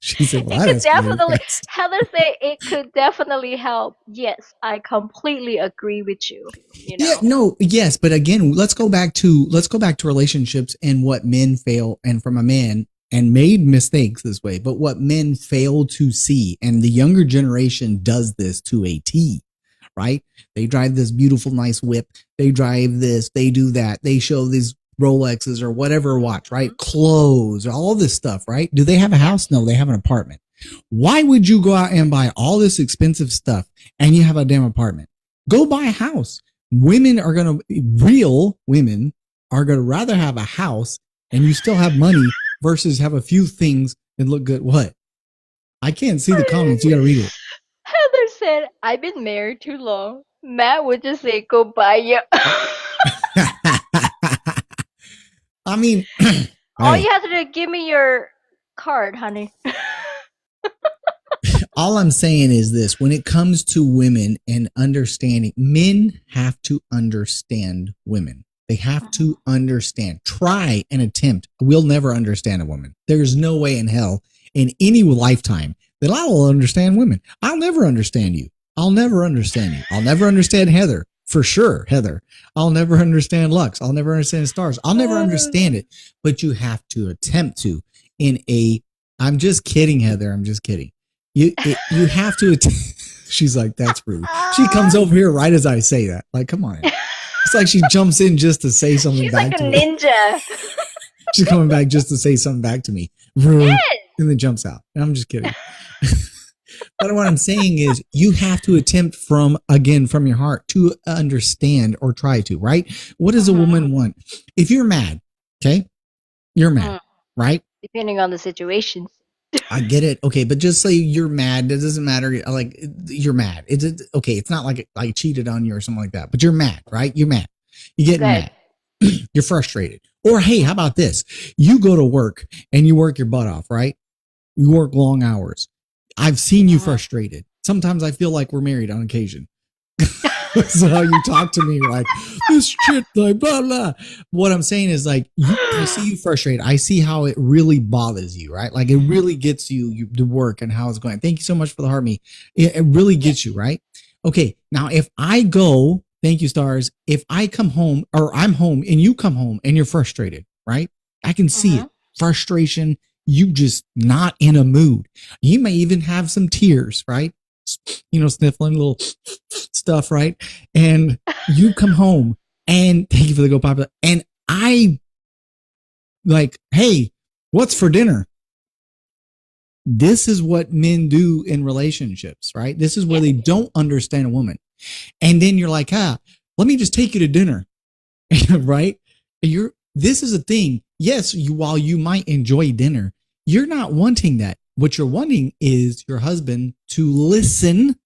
She said, well, it could definitely, Heather said it could definitely help. Yes, I completely agree with you. Yeah, no, yes, but again, let's go back to relationships and what men fail, and from a man, and made mistakes this way, but what men fail to see, and the younger generation does this to a T, right? They drive this beautiful, nice whip. They drive this, they do that. They show these Rolexes or whatever watch, right? Clothes, all this stuff, right? Do they have a house? No, they have an apartment. Why would you go out and buy all this expensive stuff and you have a damn apartment? Go buy a house. Real women are going to rather have a house and you still have money versus have a few things and look good. What? I can't see the comments. You got to read it. Heather said, I've been married too long. Matt would just say, go buy you. I mean, all you have to do, give me your card, honey. All I'm saying is this: when it comes to women and understanding, men have to understand women. They have to understand. Try and attempt. We'll never understand a woman. There's no way in hell in any lifetime that I will understand women. I'll never understand you. I'll never understand you. I'll never understand Heather. For sure, Heather. I'll never understand Lux. I'll never understand Stars. I'll never understand it. But you have to attempt to I'm just kidding, Heather. I'm just kidding. You have to. She's like, that's rude. She comes over here right as I say that. Like, come on. It's like she jumps in just to say something She's back like to a me. ninja. She's coming back just to say something back to me. Rude. Yes. And then jumps out. And I'm just kidding. But what I'm saying is you have to attempt from your heart to understand or try to, right? What does a woman want? If you're mad, okay? You're mad, right? Depending on the situation. I get it. Okay, but just say you're mad. It doesn't matter. Like, you're mad. It's okay. It's not like I cheated on you or something like that. But you're mad, right? You're mad. You get mad. You're frustrated. Or hey, how about this? You go to work and you work your butt off, right? You work long hours. I've seen you frustrated. Sometimes I feel like we're married on occasion. So how you talk to me, like this shit, like blah blah. What I'm saying is like I see you frustrated. I see how it really bothers you, right? Like it really gets you to work and how it's going. Thank you so much for the heart me. It really gets you, right? Okay, now if I go, thank you, Stars. If I come home or I'm home and you come home and you're frustrated, right? I can see it. Frustration. You just not in a mood. You may even have some tears, right? You know, sniffling little stuff, right? And you come home and thank you for the go popular. And I like, hey, what's for dinner? This is what men do in relationships, right? This is where they don't understand a woman. And then you're like, let me just take you to dinner, right? This is a thing. Yes, while you might enjoy dinner, you're not wanting that. What you're wanting is your husband to listen,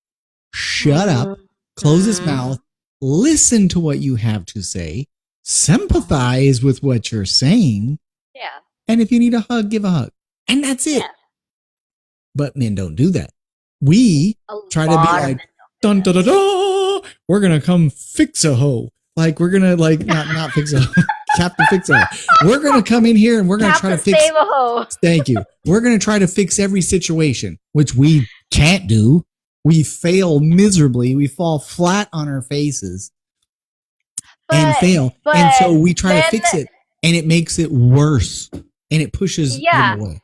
shut up, close his mouth, listen to what you have to say, sympathize with what you're saying. Yeah. And if you need a hug, give a hug. And that's it. Yeah. But men don't do that. We try to be like, dun da da da, we're going to come fix a hoe. Like we're going to like, not fix a hoe. Captain Fix a Hoe. We're going to come in here and we're going to try to fix. Save a hoe. Thank you. We're going to try to fix every situation, which we can't do. We fail miserably. We fall flat on our faces and fail. And so we try to fix it and it makes it worse and it pushes them away.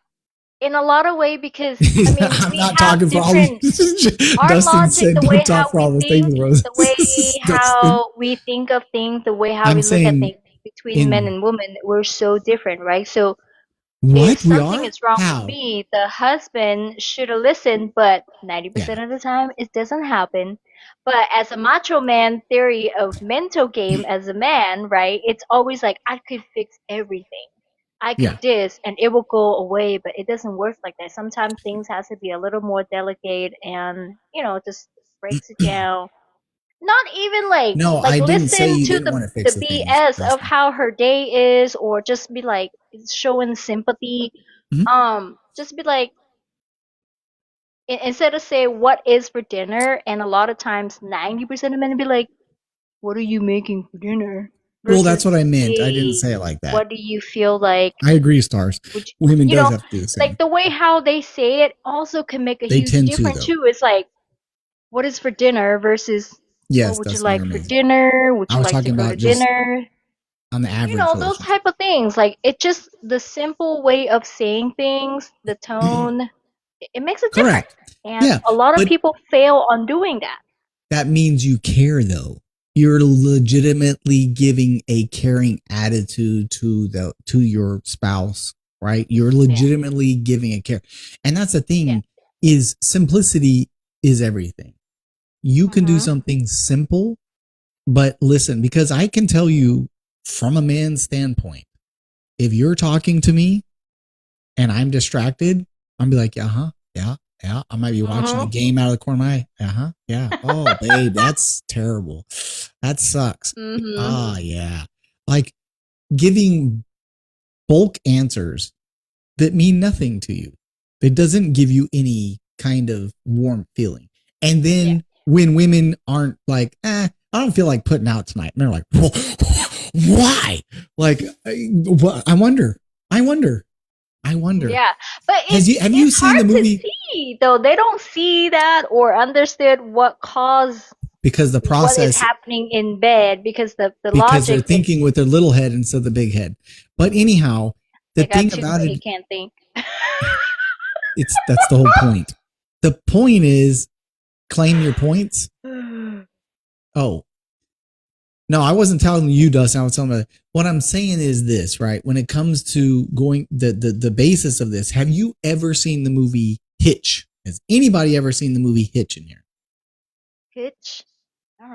In a lot of ways, because I mean, I'm not talking for all these. Dustin said, "Don't talk for all the things." The way how we think of things, the way how we look at things between men and women, we're so different, right? So if something is wrong with me, the husband should have listened, but 90% of the time it doesn't happen. But as a macho man theory of mental game as a man, right? It's always like I could fix everything. I could this and it will go away, but it doesn't work like that. Sometimes things has to be a little more delicate and, you know, just breaks it down. Not even like, I listen to the BS of how her day is or just be like showing sympathy. Just be like, instead of say what is for dinner, and a lot of times 90% of men be like, what are you making for dinner? Well, that's what I meant. I didn't say it like that. What do you feel like? I agree, Stars. Women does have to do the same. Like the way how they say it also can make a huge difference too. It's like, what is for dinner versus what would you like for dinner? Would you like to go to dinner? On the average, you know, those type of things. Like it just the simple way of saying things, the tone, it makes a difference. And a lot of people fail on doing that. That means you care, though. You're legitimately giving a caring attitude to your spouse, right? You're legitimately giving a care. And that's the thing. is simplicity is everything. You can do something simple, but listen, because I can tell you from a man's standpoint, if you're talking to me and I'm distracted, I'm be like, yeah. I might be watching the game out of the corner of my eye. Yeah. Oh, babe, that's terrible. That sucks. Yeah. Like giving bulk answers that mean nothing to you. It doesn't give you any kind of warm feeling. And then when women aren't like, I don't feel like putting out tonight. And they're like, why? Like, I wonder. Yeah, but have you seen the movie? To see, though they don't see that or understood what caused because the process what is happening in bed because the because logic they're thinking with their little head instead of the big head. But anyhow, the thing about it, can't think. That's the whole point. The point is claim your points. Oh. No, I wasn't telling you, Dustin. I was telling you. What I'm saying is this, right? When it comes to going the basis of this, have you ever seen the movie Hitch? Has anybody ever seen the movie Hitch in here? Hitch?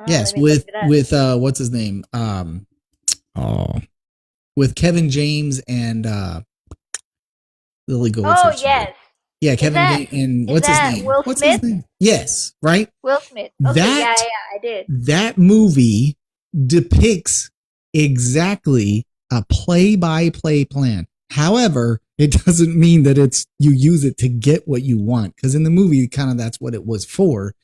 Yes, with what's his name? With Kevin James and Lily Goldstein. Oh yes. Yeah, Kevin James and what's his name? Will Smith? His name? Yes, right? Will Smith. Okay, yeah, I did. That movie depicts exactly a play-by-play plan. However, it doesn't mean that you use it to get what you want, because in the movie, kind of that's what it was for.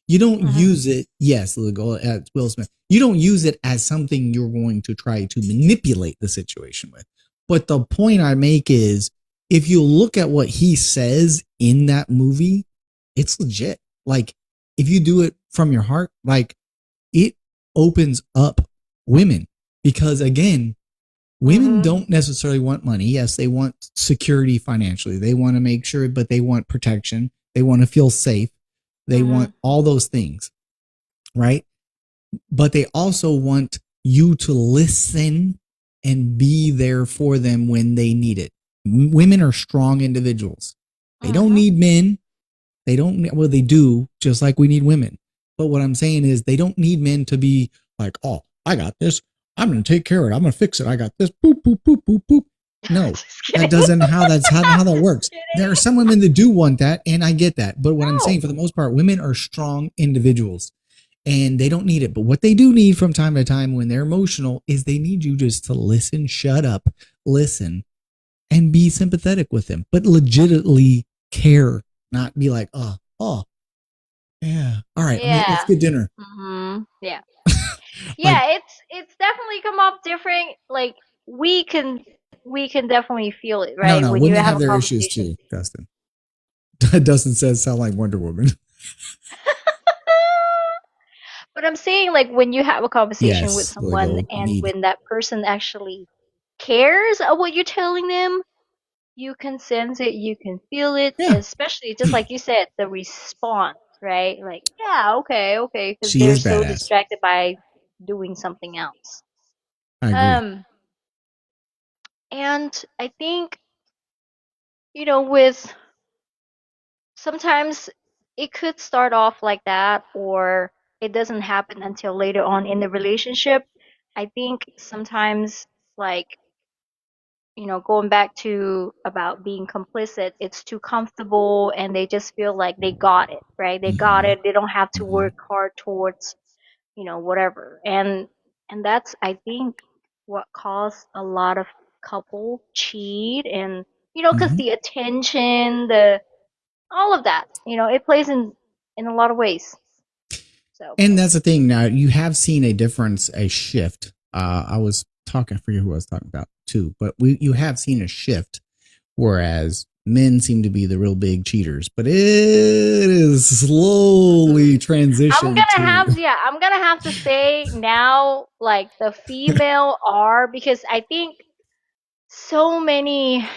You don't use it. Yes, Will Smith. You don't use it as something you're going to try to manipulate the situation with. But the point I make is, if you look at what he says in that movie, it's legit. Like, if you do it from your heart, like, it opens up women, because again, women don't necessarily want money. Yes, they want security financially. They want to make sure, but they want protection. They want to feel safe. They want all those things, right? But they also want you to listen and be there for them when they need it. Women are strong individuals. They don't need men. They do, just like we need women. But what I'm saying is, they don't need men to be like, oh, I got this. I'm going to take care of it. I'm going to fix it. I got this. Boop, boop, boop, boop, boop. No, that doesn't how that works. There are some women that do want that, and I get that. But what I'm saying, for the most part, women are strong individuals, and they don't need it. But what they do need from time to time when they're emotional is they need you just to listen, shut up, listen, and be sympathetic with them, but legitimately care, not be like, oh, yeah, all right, let's get dinner. Yeah. Yeah, it's definitely come off different. Like, we can definitely feel it, right? No, when women have their issues too, Dustin. Dustin says sound like Wonder Woman. But I'm saying, like, when you have a conversation with someone and when that person actually cares of what you're telling them, you can sense it, you can feel it, especially just like you said, the response, right? Like, yeah, okay, because they're so distracted by doing something else. I agree. And I think, with sometimes it could start off like that, or it doesn't happen until later on in the relationship. I think sometimes, like, going back to about being complicit, it's too comfortable and they just feel like they got it, right? They got it. They don't have to work hard towards, whatever. And that's, I think, what caused a lot of couple cheat, and, because the attention, all of that, it plays in a lot of ways. So. And that's the thing. Now, you have seen a difference, a shift. I was talking, I forget who I was talking about too, but you have seen a shift, whereas men seem to be the real big cheaters, but it is slowly transitioning. I'm gonna have to say now, like, the female are, because I think so many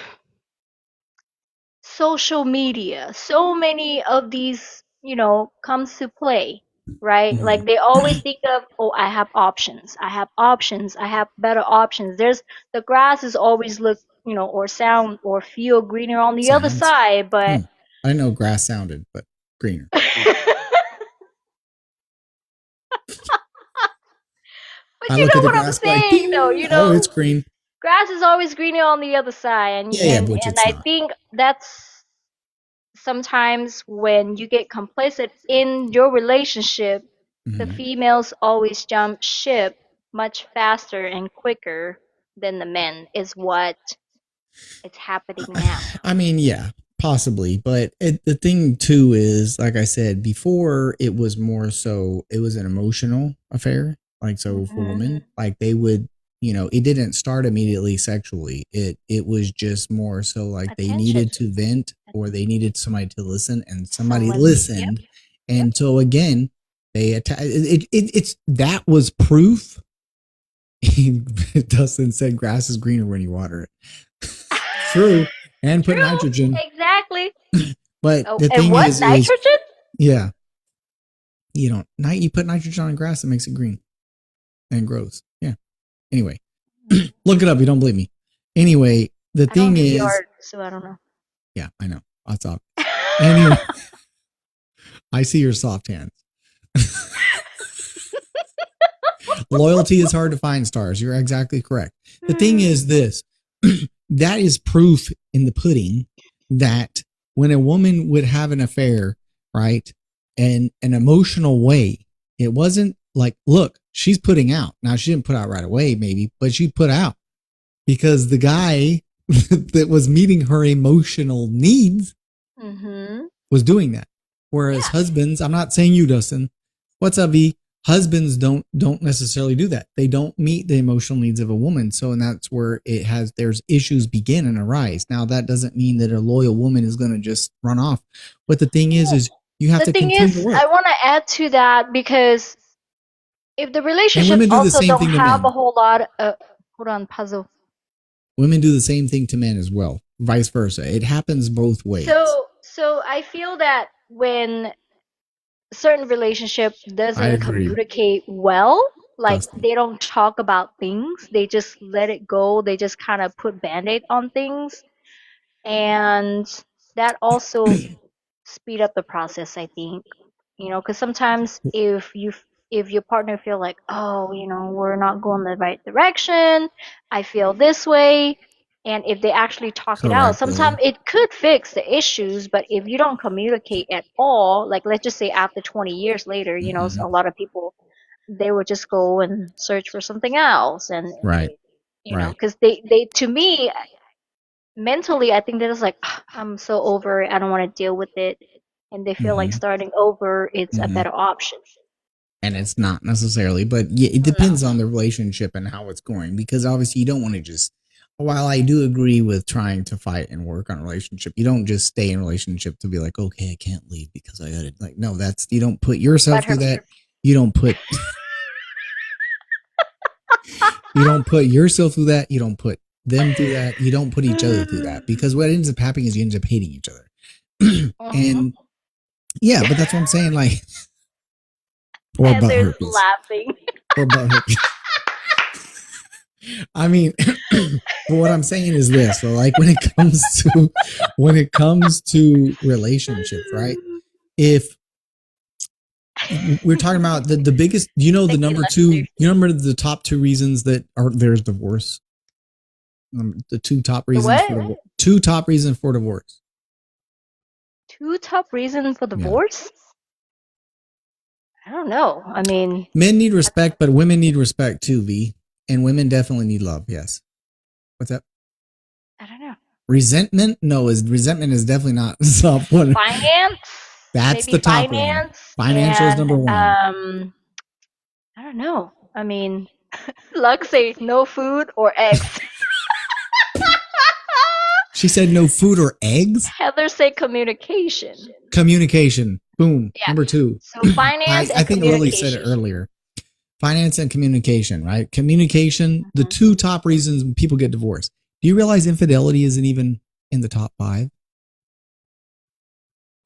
social media, so many of these, comes to play, right? Like, they always think of, oh, I have options, I have better options. The grass is always look, or sound or feel greener on the other side, but I know grass sounded, but greener. But you know what I'm saying, though. You know, it's green. Grass is always greener on the other side, and Which and it's I not. think that's sometimes when you get complacent in your relationship, the females always jump ship much faster and quicker than the men. Is what it's happening now. I mean, yeah, possibly, but the thing too is, like I said before, it was more so it was an emotional affair. Like, so for women, like they would, you know, it didn't start immediately sexually. It was just more so like they needed to vent, or they needed somebody to listen, and somebody listened. And so again, they it's that was proof. Dustin said grass is greener when you water it. True. And put nitrogen. Exactly. But the thing is nitrogen? Yeah. You put nitrogen on grass, it makes it green and grows. Yeah. Anyway, look it up. You don't believe me. Anyway, the thing is, so I don't know. Yeah, I know. That's all. Anyway, I see your soft hands. Loyalty is hard to find, stars. You're exactly correct. The thing is this. That is proof in the pudding that when a woman would have an affair, right, in an emotional way, it wasn't like, look, she's putting out. Now, she didn't put out right away, maybe, but she put out because the guy that was meeting her emotional needs was doing that. Whereas husbands, I'm not saying you, Dustin. What's up, V? Husbands don't necessarily do that. They don't meet the emotional needs of a woman. So, and that's where there's issues begin and arise. Now, that doesn't mean that a loyal woman is going to just run off. But the thing is you have to continue to work. I want to add to that, because if the relationship also don't have a whole lot of, hold on, puzzle. Women do the same thing to men as well. Vice versa. It happens both ways. So I feel that when certain relationship doesn't communicate well, like they don't talk about things, they just let it go, they just kind of put band-aid on things, and that also speed up the process, I think. Because sometimes if your partner feel like, oh, we're not going the right direction, I feel this way, and if they actually talk it out, sometimes it could fix the issues. But if you don't communicate at all, like let's just say after 20 years later, a lot of people, they would just go and search for something else, and because they to me, mentally, I think they're just like, I'm so over it, I don't want to deal with it, and they feel like starting over it's a better option. And it's not necessarily, but it depends on the relationship and how it's going, because obviously you don't want to just, while I do agree with trying to fight and work on a relationship, you don't just stay in a relationship to be like, okay, I can't leave because I got it. Like, no, you don't put yourself through that. You don't put yourself through that. You don't put them through that. You don't put each other through that, because what ends up happening is you end up hating each other. And yeah, but that's what I'm saying. Like, or butt herpes. Laughing. Or butt herpes. I mean, what I'm saying is this. So, like, when it comes to relationships, right? If we're talking about the biggest, the number two, remember the top two reasons that there's divorce. The two top reasons for divorce. Two top reasons for divorce. Two top reasons for divorce? Yeah. I don't know. I mean, men need respect, but women need respect too, V. And women definitely need love. Yes. What's that? I don't know. Resentment? No, resentment is definitely not top one. Finance? That's the top one. Financial is number one. I don't know. I mean, Luck say no food or eggs. She said no food or eggs? Heather said communication. Communication. Boom. Yeah. Number two. So finance I think Lily said it earlier. Finance and communication, right? Communication, the two top reasons people get divorced. Do you realize infidelity isn't even in the top 5?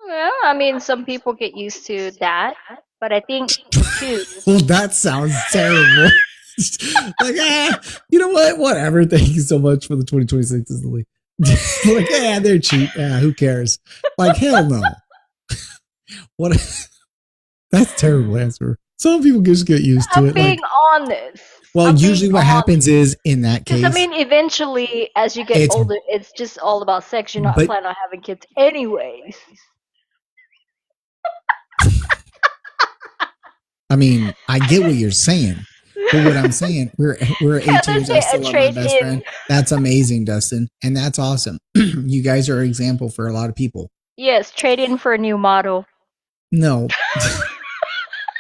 Well, I mean, some people get used to that, but I think the 2. Well, that sounds terrible. Like, you know what? Whatever. Thank you so much for the 2026, Lily. Like, yeah, they're cheap. Yeah, who cares? Like, hell no. What? That's a terrible answer. Some people just get used to I'm it. being Like, honest. well, usually what happens is in that case. Because I mean, eventually, as you get older, it's just all about sex. You're not planning on having kids, anyways. I mean, I get what you're saying. But what I'm saying, we're 18 years. I still love my best friend. That's amazing, Dustin, and that's awesome. You guys are an example for a lot of people. Yes, trade in for a new model. No.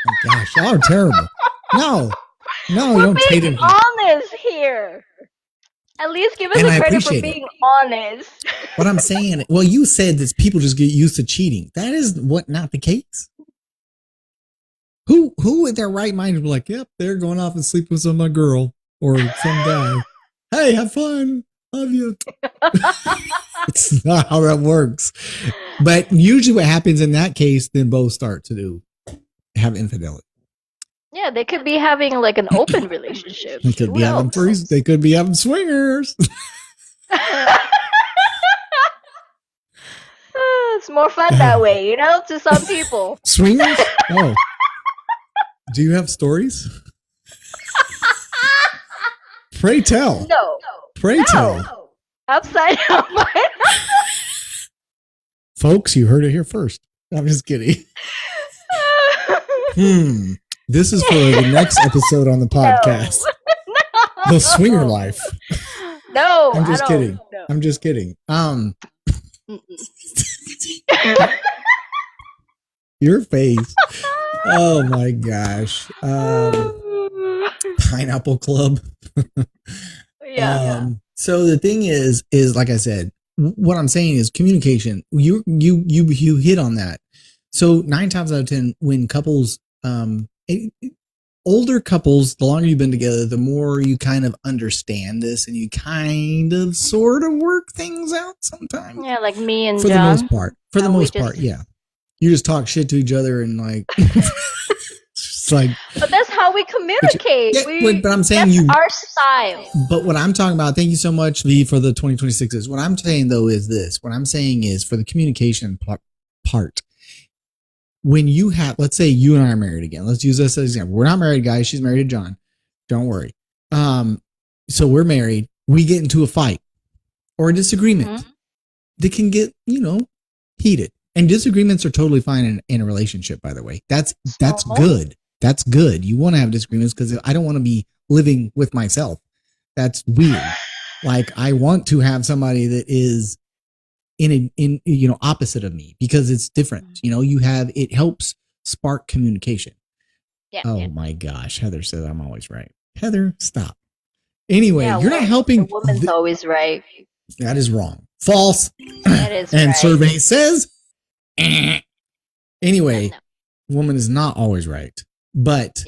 Oh gosh, y'all are terrible. No, you don't trade in. Honest here. At least give us a credit for being honest. What I'm saying, well, you said that people just get used to cheating. That is not the case. Who in their right mind would be like, yep, they're going off and sleeping with some girl or some guy. Hey, have fun. Love you. It's not how that works. But usually what happens in that case, then both start to have infidelity. Yeah, they could be having like an open relationship. They could be having threes. They could be having swingers. It's more fun that way, to some people. Swingers? Oh. Do you have stories? Pray tell. No. Pray tell. Upside down. Folks, you heard it here first. I'm just kidding. This is for the next episode on the podcast. No. The swinger life. No, I'm just kidding. No. I'm just kidding. Your face. Oh my gosh. Pineapple Club. Yeah. So the thing is like I said, what I'm saying is communication. You hit on that. So 9 times out of 10, when couples, older couples, the longer you've been together, the more you kind of understand this and you kind of sort of work things out sometimes. Yeah, like me and for John. The most part. For the most part, yeah. You just talk shit to each other and like, it's like. But that's how we communicate. But I'm saying that's our style. But what I'm talking about, thank you so much, V, for the 2026s. What I'm saying though is this. What I'm saying is for the communication part. When you have, let's say you and I are married again. Let's use this as an example. We're not married, guys. She's married to John. Don't worry. So we're married. We get into a fight or a disagreement that can get, heated. And disagreements are totally fine in a relationship, by the way. That's good. That's good. You want to have disagreements because I don't want to be living with myself. That's weird. Like I want to have somebody that is in opposite of me because it's different. It helps spark communication. Yeah. Oh my gosh. Heather says I'm always right. Heather, stop. Anyway, you're not helping. The woman's always right. That is wrong. False. That is and right. Survey says anyway, woman is not always right, but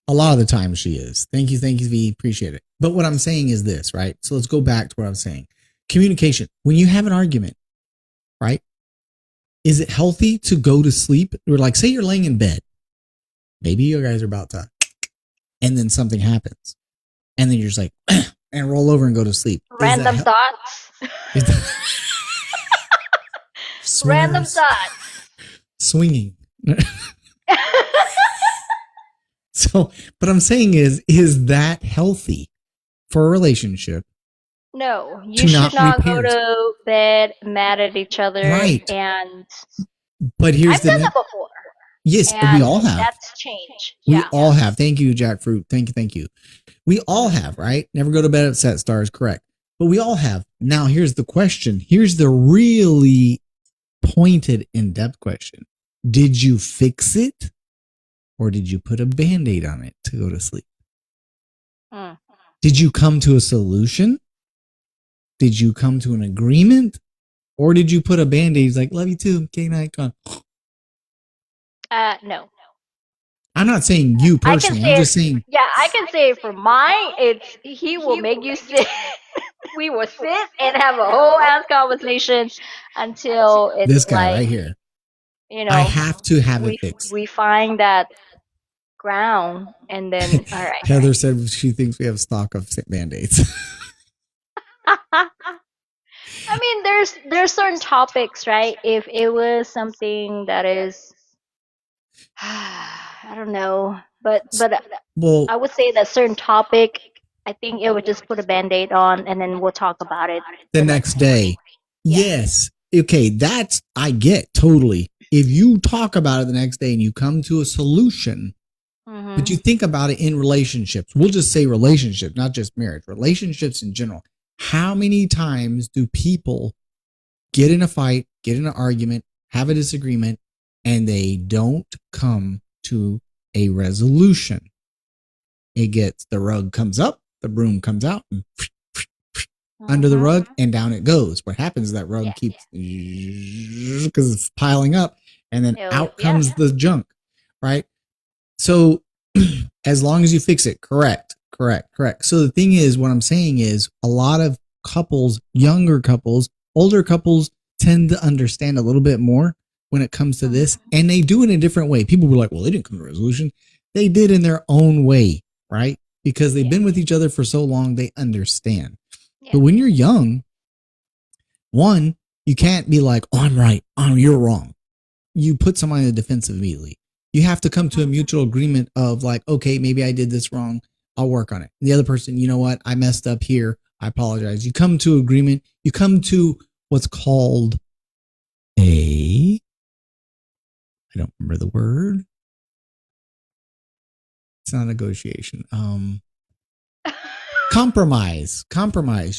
a lot of the time she is. Thank you, V. Appreciate it. But what I'm saying is this, right? So let's go back to what I was saying. Communication. When you have an argument, right? Is it healthy to go to sleep? Or like, say you're laying in bed. Maybe you guys are about to, and then something happens. And then you're just like, and roll over and go to sleep. Random thoughts. Random thoughts. Swinging. So, but I'm saying is that healthy for a relationship? No, you should not go to bed mad at each other. Right. But I've done that before. Yes, we all have. That's changed. We all have. Thank you, Jackfruit. Thank you. We all have, right? Never go to bed upset, Stars, correct. But we all have. Now, here's the question. Here's the really pointed, in-depth question. Did you fix it? Or did you put a Band-Aid on it to go to sleep? Did you come to a solution? Did you come to an agreement? Or did you put a Band-Aid like, love you too, K-Night, gone? No. I'm not saying you personally. I'm just saying. Yeah, I can say for mine, he will make you sit. We will sit and have a whole ass conversation until it's this guy right here. I have to have it fixed. We find that ground and then, all right. Heather said she thinks we have stock of Band-Aids. I mean, there's certain topics, right? If it was something that is, I don't know, but Well, I would say that certain topic, I think it would just put a band-aid on, and then we'll talk about it the next day. Yeah. Yes. Okay, that's I get totally. If you talk about it the next day and you come to a solution, but you think about it in relationships, we'll just say relationships, not just marriage, relationships in general. How many times do people get in a fight, get in an argument, have a disagreement, and they don't come to a resolution? It gets, the rug comes up, the broom comes out, and under the rug, and down it goes. What happens is that rug keeps, because it's piling up, and then out comes the junk, right? So as long as you fix it, correct. So the thing is, what I'm saying is, a lot of couples, younger couples, older couples tend to understand a little bit more when it comes to this, and they do it in a different way. People were like, well, they didn't come to a resolution. They did in their own way, right? Because they've been with each other for so long, they understand. But when you're young, one, you can't be like, oh, I'm right, oh, you're wrong. You put somebody in the defensive immediately. You have to come to a mutual agreement of like, okay, maybe I did this wrong. I'll work on it. And the other person, you know what? I messed up here. I apologize. You come to agreement. You come to what's called I don't remember the word. It's not negotiation. Compromise.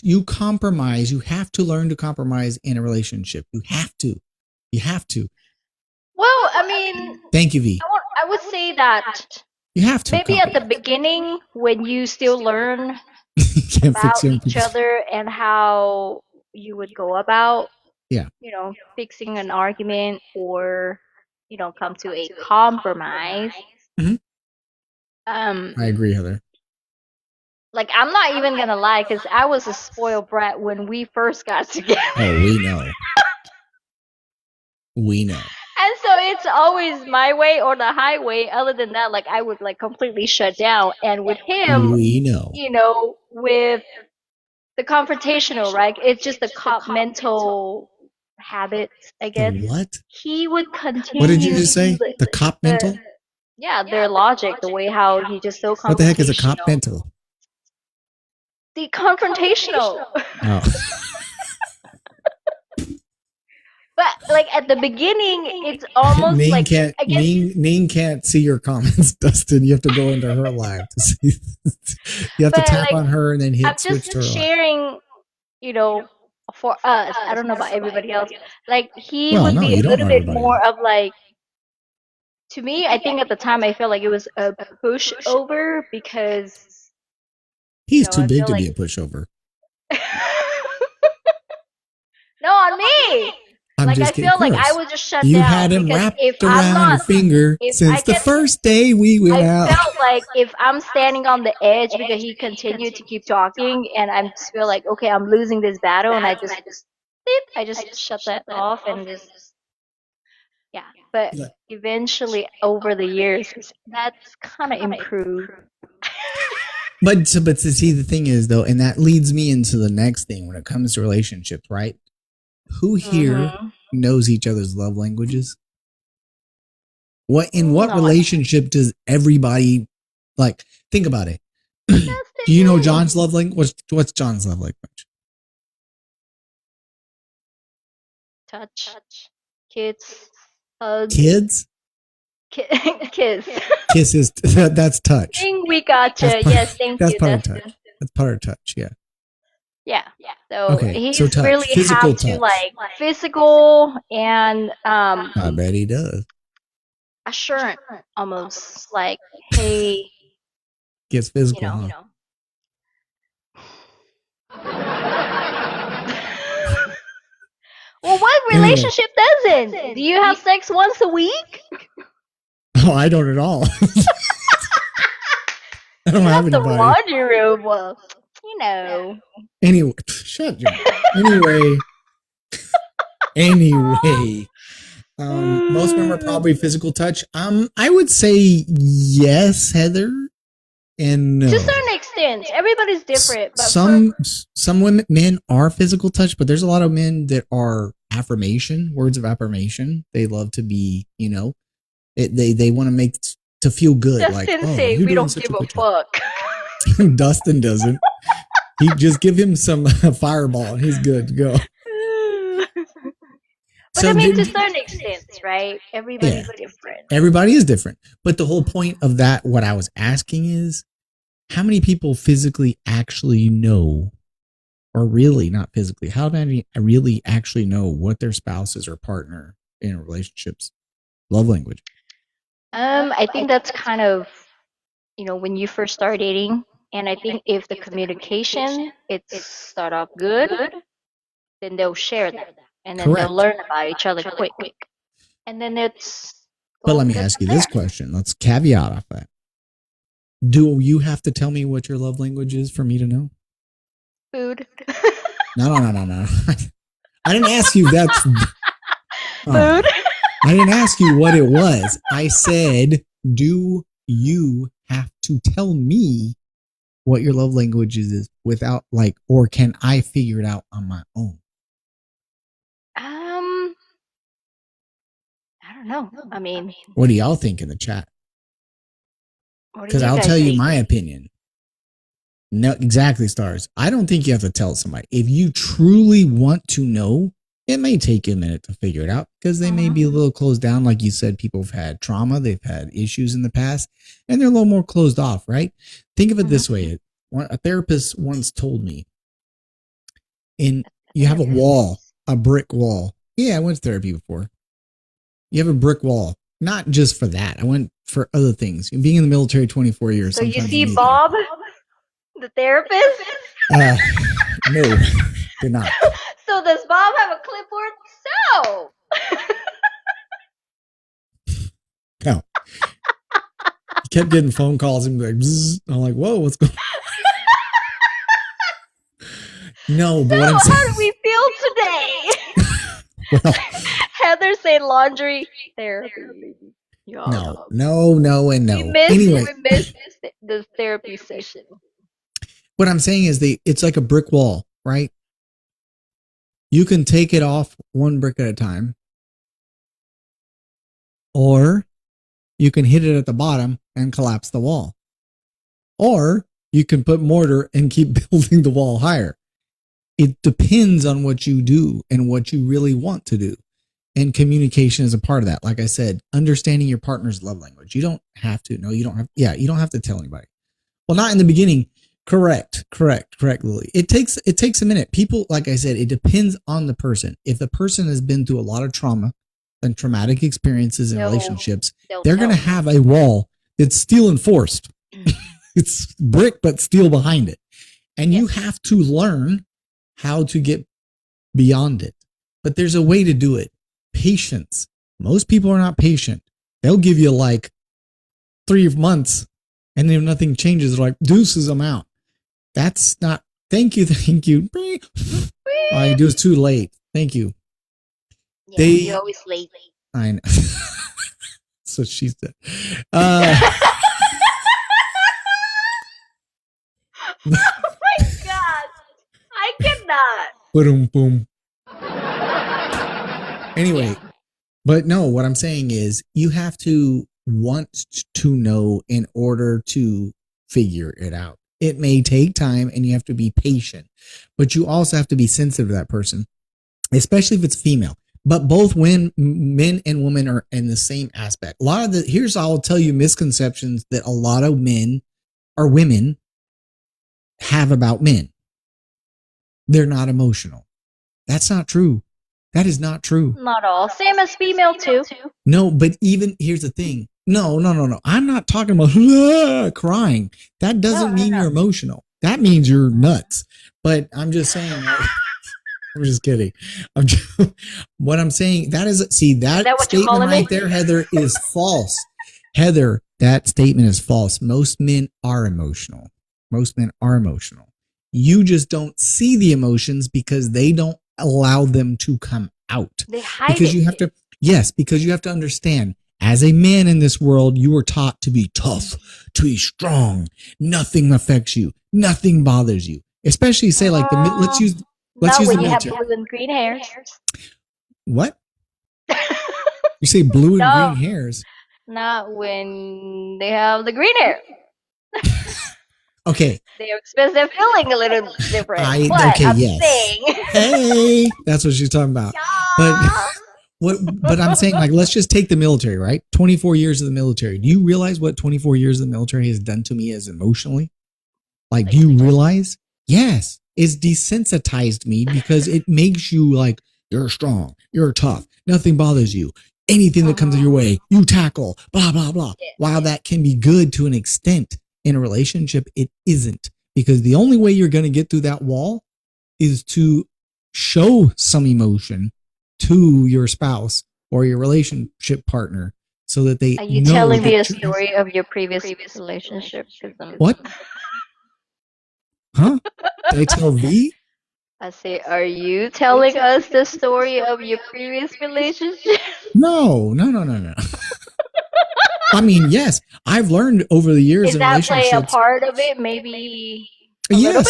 You compromise. You have to learn to compromise in a relationship. You have to. Well, I mean, thank you, V. I would say that you have to. Maybe at the beginning, when you still learn about each other and how you would go about, fixing an argument or, come to a compromise. I agree, Heather. Like, I'm not even gonna lie, because I was a spoiled brat when we first got together. Oh, we know. And so it's always my way or the highway. Other than that, like, I would like completely shut down. And with him, we know, with the confrontational, right? It's just the cop mental habits, I guess. The what? He would continue. What did you just say? The cop mental? Yeah, their logic, the way how he just so confrontational. What the heck is a cop mental? The confrontational. Oh. But like at the beginning, it's almost like Ning can't see your comments, Dustin. You have to go into her live to see. You have to tap on her and then hit switch to her. I'm just sharing, for us. I don't know about everybody else. Like he would be a little bit more of like. To me, I think at the time I felt like it was a pushover because he's too big to be a pushover. No, on me. I feel like I was just shut down. You had him wrapped around your finger since the first day we went out. I felt like if I'm standing on the edge because he continued to keep talking, and I just feel like, okay, I'm losing this battle, and I just shut that off and just. Yeah, but eventually over the years, that's kind of improved. But to see, the thing is though, and that leads me into the next thing when it comes to relationships, right? Who here knows each other's love languages? In what relationship does everybody like? Think about it. Do you know John's love language? What's John's love language? Touch, kids. Hugs. Kids? Kiss. Kisses. That's touch. We gotcha. Yes, thank you. That's part of touch. That's part of touch. Yeah. Yeah. So he's really physical have touch. to like physical and I bet he does. Assurance, almost like, hey. Gets physical. Well, what relationship doesn't? Do you have sex once a week? Oh, I don't at all. I don't have anybody. The laundry room, well, Anyway, shut your. Anyway, most of them are probably physical touch. I would say yes, Heather. And no. To a certain extent, everybody's different. But some women, men are physical touch, but there's a lot of men that are words of affirmation. They love to be, they want to make to feel good. Dustin saying we don't give a fuck. Dustin doesn't. He just give him some fireball and he's good to go. But so to a certain extent, right? Everybody's different. Everybody is different. But the whole point of that, what I was asking is, how many people physically actually know, or really not physically, how many really actually know what their spouses or partner in relationships love language? I think that's kind of, when you first start dating, and I think if the communication, it's start off good, then they'll share that. And then they'll learn about each other quick. And then it's... But let me ask you this question. Let's caveat off that. Do you have to tell me what your love language is for me to know? Food. No. I didn't ask you that. Food? I didn't ask you what it was. I said, do you have to tell me what your love language is without or can I figure it out on my own? I don't know. I mean, what do y'all think in the chat? Because I'll tell you my opinion. No, exactly, Stars. I don't think you have to tell somebody. If you truly want to know, it may take you a minute to figure it out because they may be a little closed down. Like you said, people have had trauma. They've had issues in the past and they're a little more closed off, right? Think of it this way. A therapist once told me, you have a wall, a brick wall. Yeah, I went to therapy before. You have a brick wall, not just for that. I went for other things. Being in the military 24 years. So you see Bob, the therapist? No, did not. So does Bob have a clipboard? So. No. He kept getting phone calls and like, bzz. I'm like, whoa, what's going on? No, but what I'm saying, how do we feel today? Well, Heather said laundry therapy. No, and no. We missed the therapy session. What I'm saying is it's like a brick wall, right? You can take it off one brick at a time, or you can hit it at the bottom and collapse the wall, or you can put mortar and keep building the wall higher. It depends on what you do and what you really want to do. And communication is a part of that. Like I said, understanding your partner's love language. You don't have to. No, you don't have. Yeah, you don't have to tell anybody. Well, not in the beginning. Correct, Lily. It takes a minute. People, like I said, it depends on the person. If the person has been through a lot of trauma and traumatic experiences in relationships, they're going to have a wall that's steel enforced. It's brick, but steel behind it. And you have to learn how to get beyond it. But there's a way to do it. Patience. Most people are not patient. They'll give you 3 months and then if nothing changes, they're like, deuces, I'm out. That's not, thank you. I do, it's too late. Thank you. Yeah, you're always late. I know. That's what she said. Oh my God. I cannot. Boom, boom. Anyway, but no, what I'm saying is you have to want to know in order to figure it out. It may take time and you have to be patient, but you also have to be sensitive to that person, especially if it's female. But both men and women are in the same aspect. I'll tell you misconceptions that a lot of men or women have about men. They're not emotional. That's not true. That is not true. Not all. Same as female too. No, but even here's the thing. No. I'm not talking about crying. That doesn't mean you're emotional. That means you're nuts. But I'm just saying. I'm just kidding. What I'm saying, that statement right there, Heather, is false. Heather, that statement is false. Most men are emotional. You just don't see the emotions because they don't allow them to come out. They hide because it. you have to understand, as a man in this world, you were taught to be tough, to be strong. Nothing affects you. Nothing bothers you. Especially say like let's use the military. Have blue and green hairs. What? You say blue and green hairs? Not when they have the green hair. Okay. They're expensive feeling a little different. Hey, that's what she's talking about. Yeah. But I'm saying, like, let's just take the military, right? 24 years of the military. Do you realize what 24 years of the military has done to me as emotionally? Like, do you realize? Yes. It's desensitized me because it makes you like, you're strong, you're tough, nothing bothers you. Anything that comes your way, you tackle, blah, blah, blah. Yeah. While that can be good to an extent, in a relationship, it isn't, because the only way you're going to get through that wall is to show some emotion to your spouse or your relationship partner so that they. Are you telling me a story of your previous relationship? What? Huh? Did I tell thee? I say, are you telling us the story of your previous relationship? No. I mean, yes, I've learned over the years. Is that play a part of it? Maybe. Yes.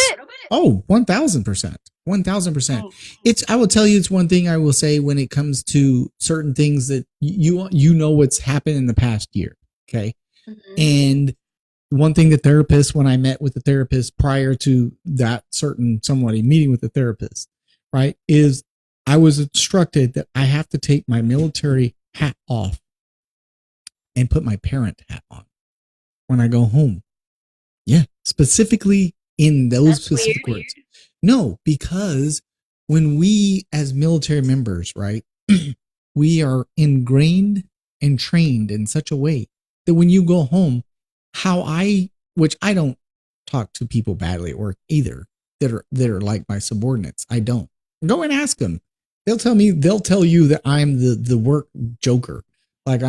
Oh, 1,000%. 1,000%. It's. I will tell you, it's one thing I will say when it comes to certain things that you know what's happened in the past year. Okay, and one thing when I met with the therapist prior to that somebody meeting with the therapist, right, is I was instructed that I have to take my military hat off and put my parent hat on when I go home. Yeah, specifically in those specific words. No, because when we as military members, right, we are ingrained and trained in such a way that when you go home, which I don't talk to people badly at work either that are like my subordinates. I don't. Go and ask them. They'll tell you that I'm the work joker. Like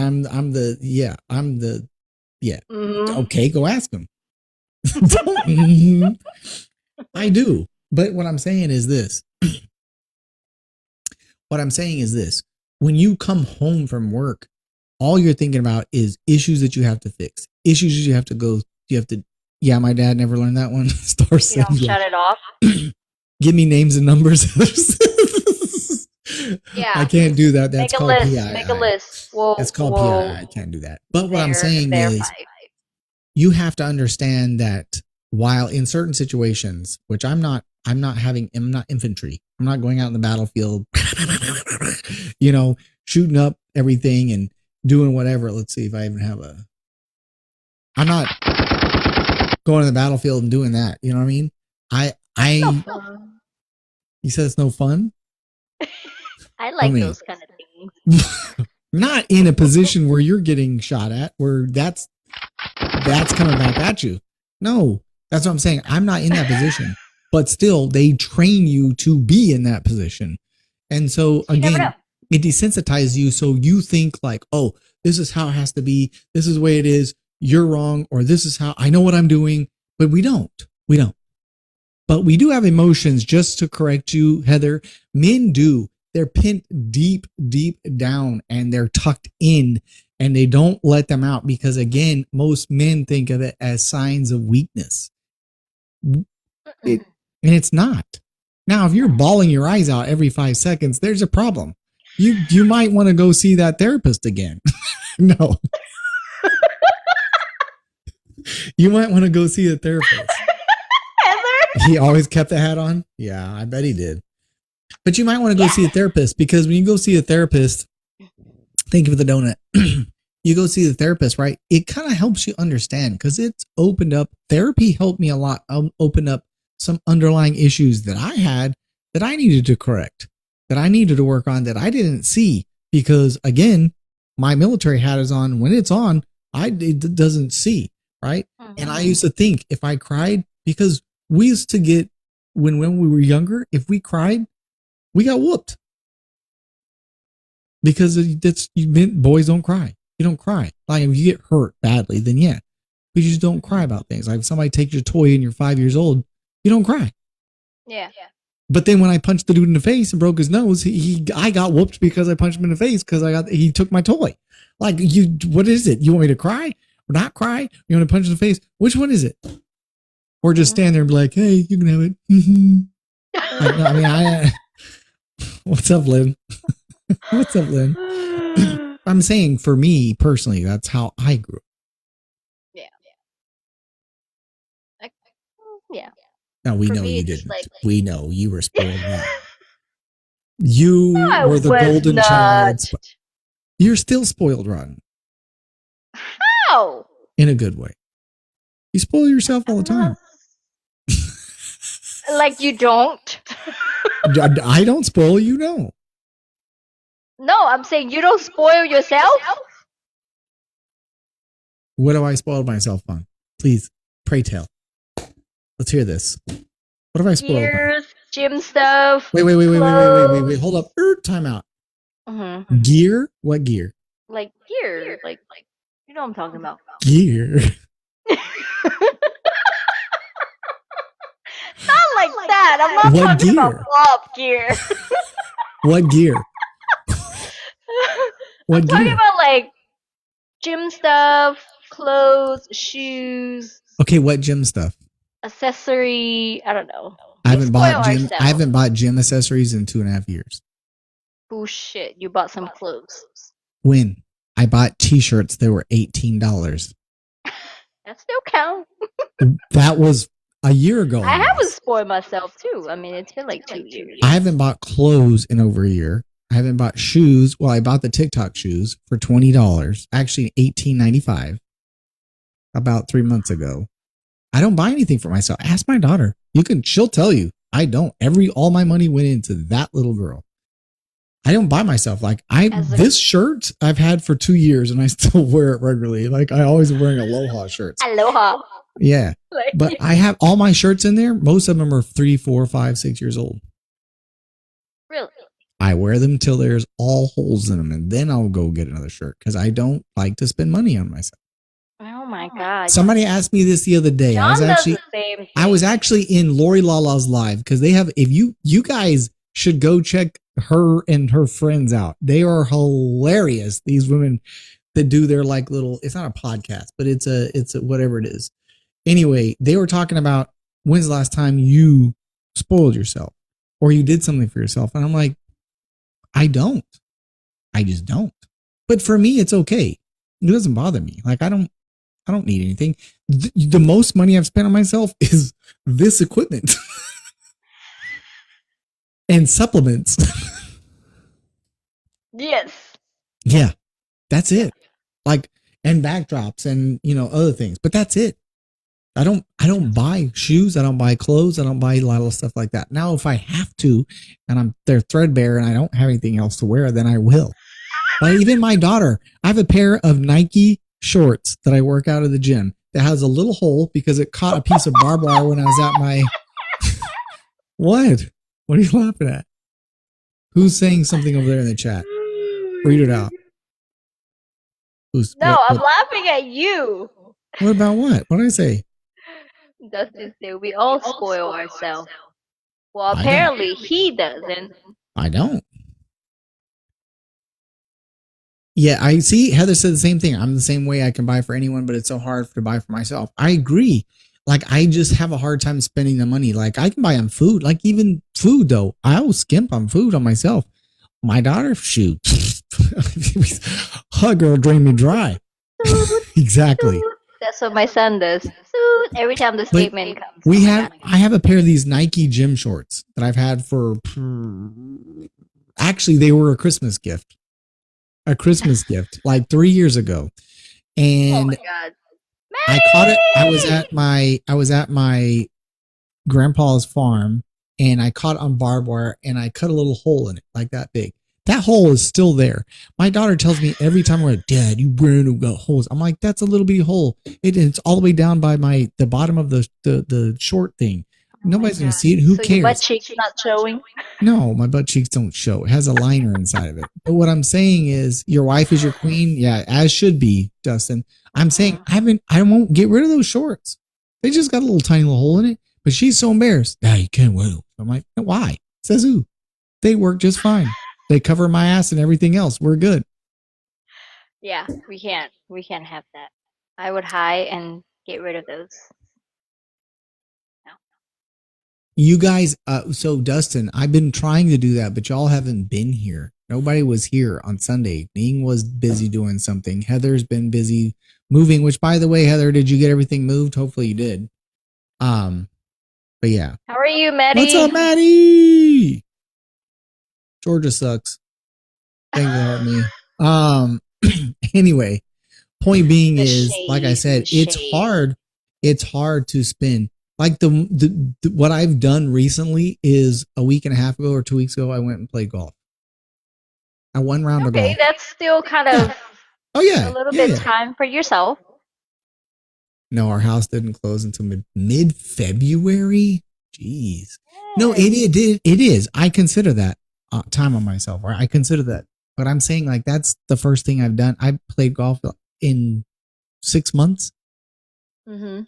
Okay, go ask them. I do. But what I'm saying is this. When you come home from work, all you're thinking about is issues that you have to fix. Issues that you have to yeah, my dad never learned that one. Star syndrome. Shut it off. Give me names and numbers. Yeah, I can't do that. That's called PI. Make a list. That's called PI. I can't do that. But what I'm saying is, you have to understand that while in certain situations, which I'm not infantry. I'm not going out in the battlefield, shooting up everything and doing whatever. Let's see if I even have I'm not going to the battlefield and doing that. You know what I mean? You said it's no fun? I like those kind of things. Not in a position where you're getting shot at, where that's coming back at you. No, that's what I'm saying. I'm not in that position, but still they train you to be in that position. And so again, it desensitizes you. So you think like, oh, this is how it has to be. This is the way it is. You're wrong. Or this is how I know what I'm doing, but we don't. But we do have emotions. Just to correct you, Heather, men do. They're pinned deep, deep down and they're tucked in and they don't let them out because, again, most men think of it as signs of weakness. And it's not. Now, if you're bawling your eyes out every 5 seconds, there's a problem. You might want to go see that therapist again. No. You might want to go see a therapist. Heather? He always kept the hat on? Yeah, I bet he did. But you might want to go see a therapist because when you go see a therapist, thank you for the donut. You go see the therapist, right? It kind of helps you understand because it's opened up. Therapy helped me a lot. Open up some underlying issues that I had that I needed to correct, that I needed to work on, that I didn't see because, again, my military hat is on. When it's on, it doesn't see, right? Mm-hmm. And I used to think if I cried, because we used to get, when we were younger, if we cried, we got whooped because boys don't cry. You don't cry. Like if you get hurt badly, then yeah, but you just don't cry about things. Like if somebody takes your toy and you're 5 years old, you don't cry. Yeah. But then when I punched the dude in the face and broke his nose, I got whooped because I punched him in the face because he took my toy. Like, what is it? You want me to cry or not cry? You want to punch in the face? Which one is it? Or just stand there and be like, hey, you can have it. Like, no, I mean, what's up, Lynn? What's up, Lynn? I'm saying for me personally, that's how I grew up. Yeah. Now we know you didn't. We know you were spoiled. You were the golden child. You're still spoiled rotten. How? In a good way. You spoil yourself all the time. Like you don't? I don't spoil you, no. No, I'm saying you don't spoil yourself? What have I spoiled myself on? Please, pray tell. Let's hear this. What have I spoiled? Gears, gym stuff. Wait. Hold up. Time out. Mm-hmm. Gear? What gear? Like gear. Like you know what I'm talking about. Gear. Not like that. I'm not what talking gear? about flop gear. What gear? I'm talking about like gym stuff, clothes, shoes. Okay, what gym stuff? Accessory. I don't know. I haven't bought gym accessories in 2.5 years. Bullshit. You bought some clothes. When? I bought t-shirts that were $18. That still counts. That was a year ago. I haven't spoiled myself too. I mean, it's been like 2 years. I haven't bought clothes in over a year. I haven't bought shoes. Well, I bought the TikTok shoes for $20. Actually, $18.95. About 3 months ago. I don't buy anything for myself. Ask my daughter. She'll tell you. I don't. All my money went into that little girl. I don't buy myself. Like this shirt I've had for 2 years and I still wear it regularly. Like I always am wearing Aloha shirts. Aloha. Yeah. But I have all my shirts in there. Most of them are 3, 4, 5, 6 years old. Really? I wear them till there's all holes in them and then I'll go get another shirt because I don't like to spend money on myself. Oh my God. Somebody asked me this the other day. I was actually in Lori Lala's live because they have, if you guys should go check her and her friends out. They are hilarious. These women that do their like little, it's not a podcast, but it's a whatever it is. Anyway, they were talking about when's the last time you spoiled yourself or you did something for yourself. And I'm like, I just don't. But for me, it's okay. It doesn't bother me. Like I don't need anything. The most money I've spent on myself is this equipment and supplements. Yes. Yeah, that's it. Like, and backdrops and, other things, but that's it. I don't buy shoes. I don't buy clothes. I don't buy a lot of stuff like that. Now, if I have to, and they're threadbare and I don't have anything else to wear, then I will. Like even my daughter, I have a pair of Nike shorts that I work out at the gym that has a little hole because it caught a piece of barbed wire when I was at my. What? What are you laughing at? Who's saying something over there in the chat? Read it out. I'm laughing at you. What about what? What did I say? Dustin said we all spoil ourselves. Well, apparently he doesn't. I don't. Yeah, I see. Heather said the same thing. I'm the same way. I can buy for anyone, but it's so hard to buy for myself. I agree. Like, I just have a hard time spending the money. Like, I can buy on food. Like, even food, though. I will skimp on food on myself. My daughter, shoot. Hug her, drain me dry. Exactly. That's what my son does. Every time the statement comes. I have a pair of these Nike gym shorts that I've had for, actually, they were a Christmas gift. Like 3 years ago. And oh my God. I caught it. I was at my grandpa's farm and I caught it on barbed wire and I cut a little hole in it like that big. That hole is still there. My daughter tells me every time we're like, Dad, you random got holes. I'm like, that's a little bitty hole. It's all the way down by the bottom of the short thing. Nobody's going to see it. Who cares? Your butt cheeks not showing? No, my butt cheeks don't show. It has a liner inside of it. But what I'm saying is your wife is your queen. Yeah, as should be, Dustin. I'm saying I won't get rid of those shorts. They just got a little tiny little hole in it. But she's so embarrassed. Nah, you can't wear them. I'm like, why? Says who? They work just fine. They cover my ass and everything else. We're good. Yeah, we can't. We can't have that. I would hide and get rid of those. No. You guys, so Dustin, I've been trying to do that, but y'all haven't been here. Nobody was here on Sunday. Ning was busy doing something. Heather's been busy moving, which by the way, Heather, did you get everything moved? Hopefully you did. But yeah. How are you, Maddie? What's up, Maddie? Georgia sucks. Thank you for helping me. Anyway, point being is, like I said, it's hard. It's hard to spin. Like the what I've done recently is a week and a half ago or 2 weeks ago, I went and played golf. I one round of golf. Okay, that's still kind of a little bit time for yourself. No, our house didn't close until mid February. Jeez. No, it is. I consider that time on myself. Or I consider that. But I'm saying like that's the first thing I've done. I played golf in 6 months. Mm-hmm.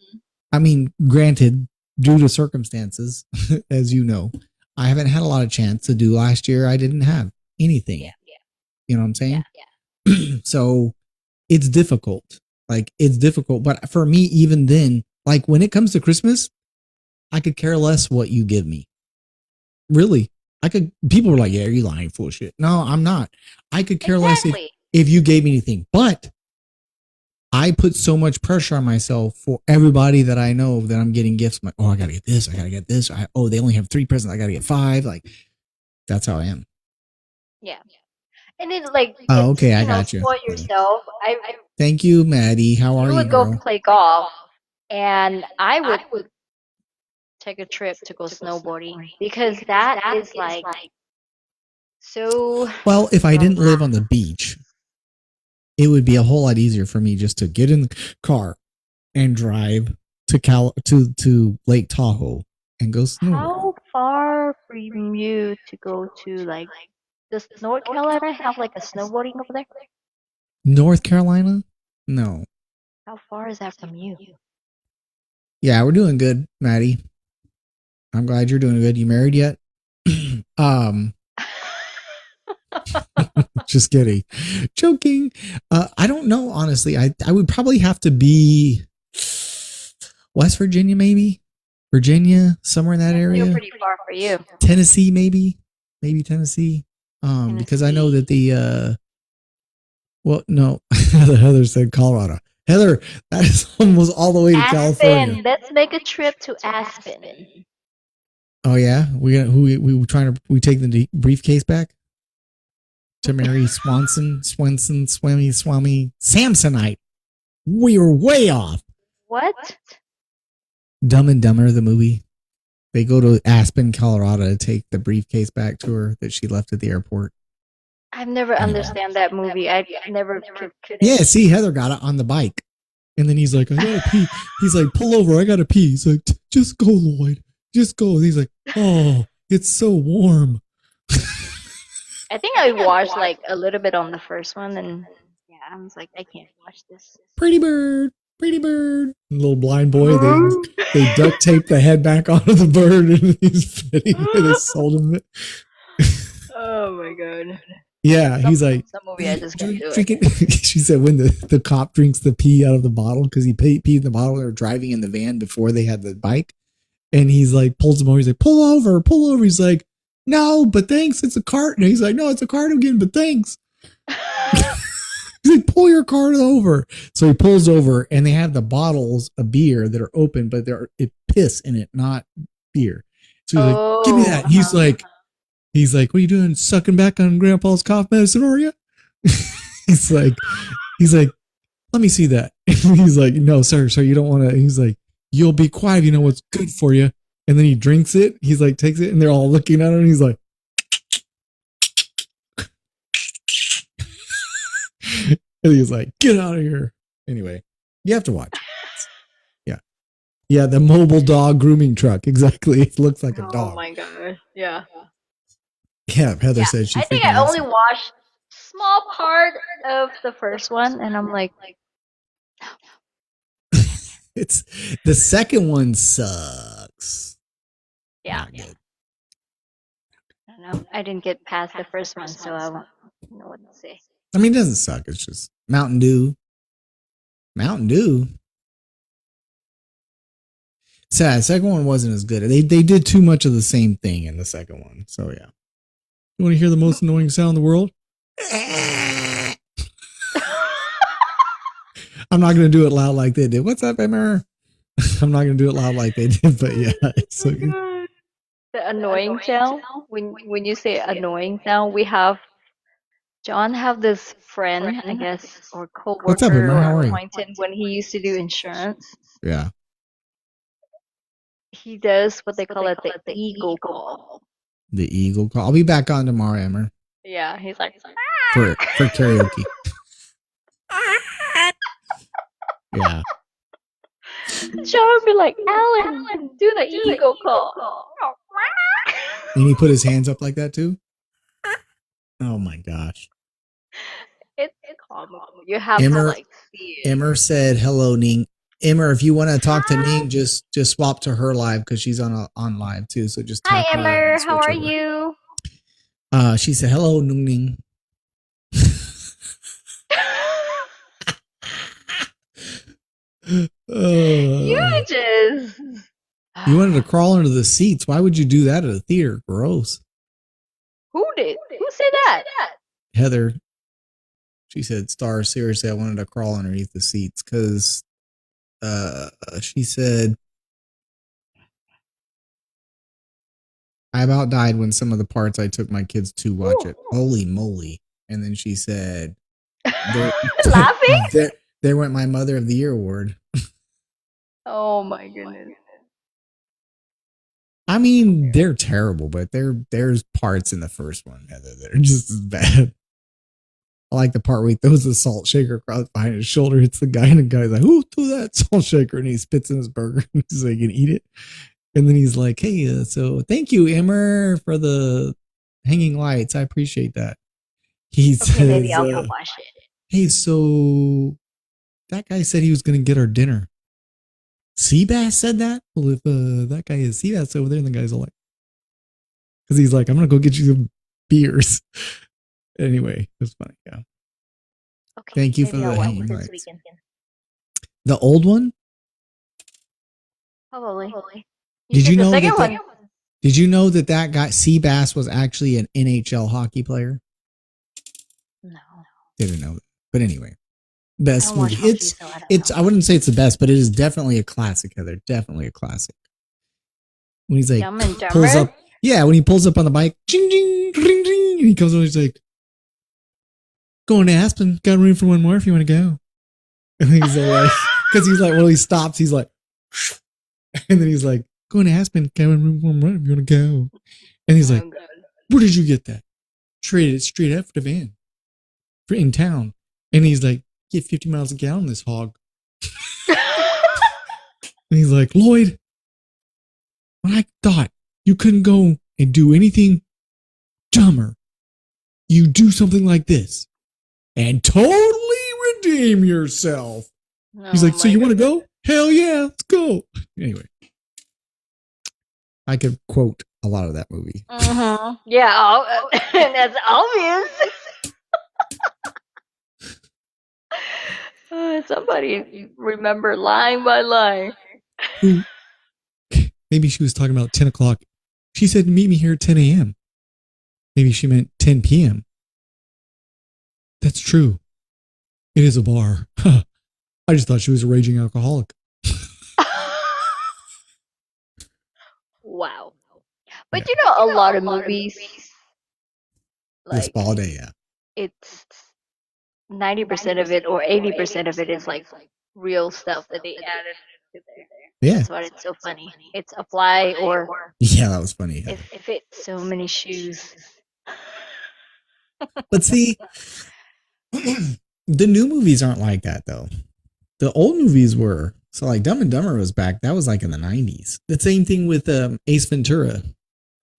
I mean, granted, due to circumstances, as you know, I haven't had a lot of chance to do. Last year, I didn't have anything. Yeah. You know what I'm saying? Yeah. So it's difficult. Like, it's difficult. But for me, even then, like when it comes to Christmas, I could care less what you give me. Really. People were like, yeah, are you lying? Full of shit. No, I'm not. I could care less if you gave me anything. But I put so much pressure on myself for everybody that I know that I'm getting gifts. I'm like, oh, I got to get this. I got to get this. They only have 3 presents. I got to get 5. Like, that's how I am. Yeah. And then, like, oh, okay, I got you. Spoil yourself. Thank you, Maddie. How are you? You would go play golf, and I would take a trip to go snowboarding because that is like so. Well, if I didn't live on the beach, it would be a whole lot easier for me just to get in the car and drive to Lake Tahoe and go snowboard. How far from you to go to, like, does North Carolina have like a snowboarding over there? North Carolina? No. How far is that from you? Yeah, we're doing good, Maddie. I'm glad you're doing good. You married yet? Just kidding. Joking. I don't know, honestly. I would probably have to be West Virginia, maybe. Virginia, somewhere in that area. Pretty far for you. Tennessee, maybe. Maybe Tennessee. Because I know that well, no. Heather said Colorado. Heather, that is almost all the way to California. Let's make a trip to Aspen. Oh yeah, we take the briefcase back to marry Swami Samsonite. We were way off. What? Dumb and Dumber, the movie. They go to Aspen, Colorado to take the briefcase back to her that she left at the airport. I've never understand that movie. I never could. Yeah, see, Heather got it on the bike. And then he's like, I gotta pee. He's like, pull over, I gotta pee. He's like, just go, Lloyd. Just go. And he's like, oh, it's so warm. I think I watched like a little bit on the first one, and yeah, I was like, I can't watch this. Pretty bird. Little blind boy. They duct tape the head back onto the bird, and he's fitting it. They sold him it. Oh my god. Yeah, he's like, some movie I just can't do it. She said when the cop drinks the pee out of the bottle because he peed in the bottle. They were driving in the van before they had the bike, and he's like pulls him over. He's like, pull over. He's like, no, but thanks. It's a cart. And he's like, no, it's a cart again, but thanks. He's like, pull your cart over. So he pulls over, and they have the bottles of beer that are open, but it piss in it, not beer. So he's like, give me that. He's like, what are you doing? Sucking back on Grandpa's cough medicine, are you? he's like, let me see that. He's like, no, sir, you don't want to. He's like, you'll be quiet if you know what's good for you. And then he drinks it. He's like, takes it, and they're all looking at him. And he's like, and he's like, get out of here. Anyway, you have to watch. Yeah, the mobile dog grooming truck. Exactly. It looks like a dog. Oh my god. Yeah. Yeah, Heather said she. I think I only watched small part of the first one, and I'm like, it's the second one sucks. looks not good. I don't know. I didn't get past the first one, so I won't know what to say. I mean, it doesn't suck. It's just Mountain Dew. Mountain Dew. Sad. Second one wasn't as good. They did too much of the same thing in the second one. So yeah. You want to hear the most annoying sound in the world? I'm not going to do it loud like they did. What's up, Emmer? I'm not going to do it loud like they did, but yeah. It's so good. The annoying sound. When you say annoying sound, we have John have this friend, I guess, or coworker What's up, Emmer? How or are you? acquaintance when he used to do insurance. Yeah. He does what they call it the eagle call. The eagle call. I'll be back on tomorrow, Emmer. Yeah, he's like for karaoke. Yeah. John would be like, Alan, do the eagle call. And he put his hands up like that too? Oh my gosh. It's comical. You have to like see it. Emmer said, hello, Ning. Emmer, if you want to talk to Ning, just swap to her live because she's on live too. So just hi, Emmer. How are you? She said, hello, Ning. You just... You wanted to crawl under the seats. Why would you do that at a theater? Gross. Who did? Who said that? Heather. She said, Star, seriously, I wanted to crawl underneath the seats because she said, I about died when some of the parts I took my kids to watch it. Holy moly. And then she said, laughing? There went my Mother of the Year award. Oh my goodness. I mean, they're terrible, but there's parts in the first one, Heather, that are just as bad. I like the part where he throws the salt shaker across behind his shoulder, hits the guy, and the guy's like, who threw that salt shaker? And he spits in his burger and he's like, you can eat it. And then he's like, hey, so thank you, Emmer, for the hanging lights. I appreciate that. He says, maybe I'll go watch it. Hey, so that guy said he was going to get our dinner. Seabass said that? Well, if that guy is Seabass over there, and the guy's all like, because he's like, I'm going to go get you some beers. Anyway, it was funny. Yeah. Okay, thank you for I'll the hanging lights. The old one? Probably. Did you know that? Did you know that guy Seabass was actually an NHL hockey player? No. Didn't know that. But anyway, best movie. Hockey, it's. I wouldn't say it's the best, but it is definitely a classic, Heather. Definitely a classic. When he's like Dumb and pulls Dumber? up, yeah, when he pulls up on the bike, ching, ching, ring, ring, and he comes over, he's like, going to Aspen, got room for one more if you want to go. And then he's like, because he's like, well, he stops, he's like, and then he's like, going to Aspen, got room for one more if you want to go. And he's like, where did you get that? Traded it straight out for the van in town. And he's like, get 50 miles a gallon this hog. And he's like, Lloyd, when I thought you couldn't go and do anything dumber, you do something like this and totally redeem yourself. He's like, so you want to go? Hell yeah, let's go. Anyway, I could quote a lot of that movie. Yeah, that's obvious. Somebody remember line by line. Maybe she was talking about 10 o'clock. She said, meet me here at 10 a.m. Maybe she meant 10 p.m. That's true. It is a bar. I just thought she was a raging alcoholic. Wow. But you know, a lot of movies, like this ball day, yeah. It's 90% of it or 80% of it is like real stuff that they added to there. Yeah. That's why it's so funny. It's a fly or... Yeah, that was funny. If it's so many shoes. But see, the new movies aren't like that, though. The old movies were. So like Dumb and Dumber was back. That was like in the 90s. The same thing with Ace Ventura,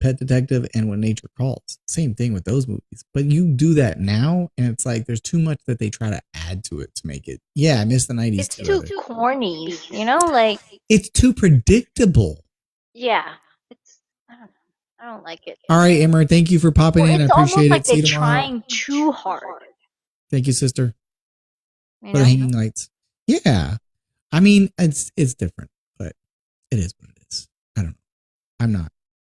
Pet Detective, and When Nature Calls. Same thing with those movies. But you do that now, and it's like there's too much that they try to add to it to make it. Yeah, I miss the 90s. It's too corny, you know? Like it's too predictable. Yeah, it's I don't know. I don't like it. All right, Emmer, thank you for popping in. I It's almost appreciate like it. See they're you tomorrow. trying too hard. Thank you, sister, You for the know? hanging lights. Yeah, I mean it's different, but it is what it is. I don't know. I'm not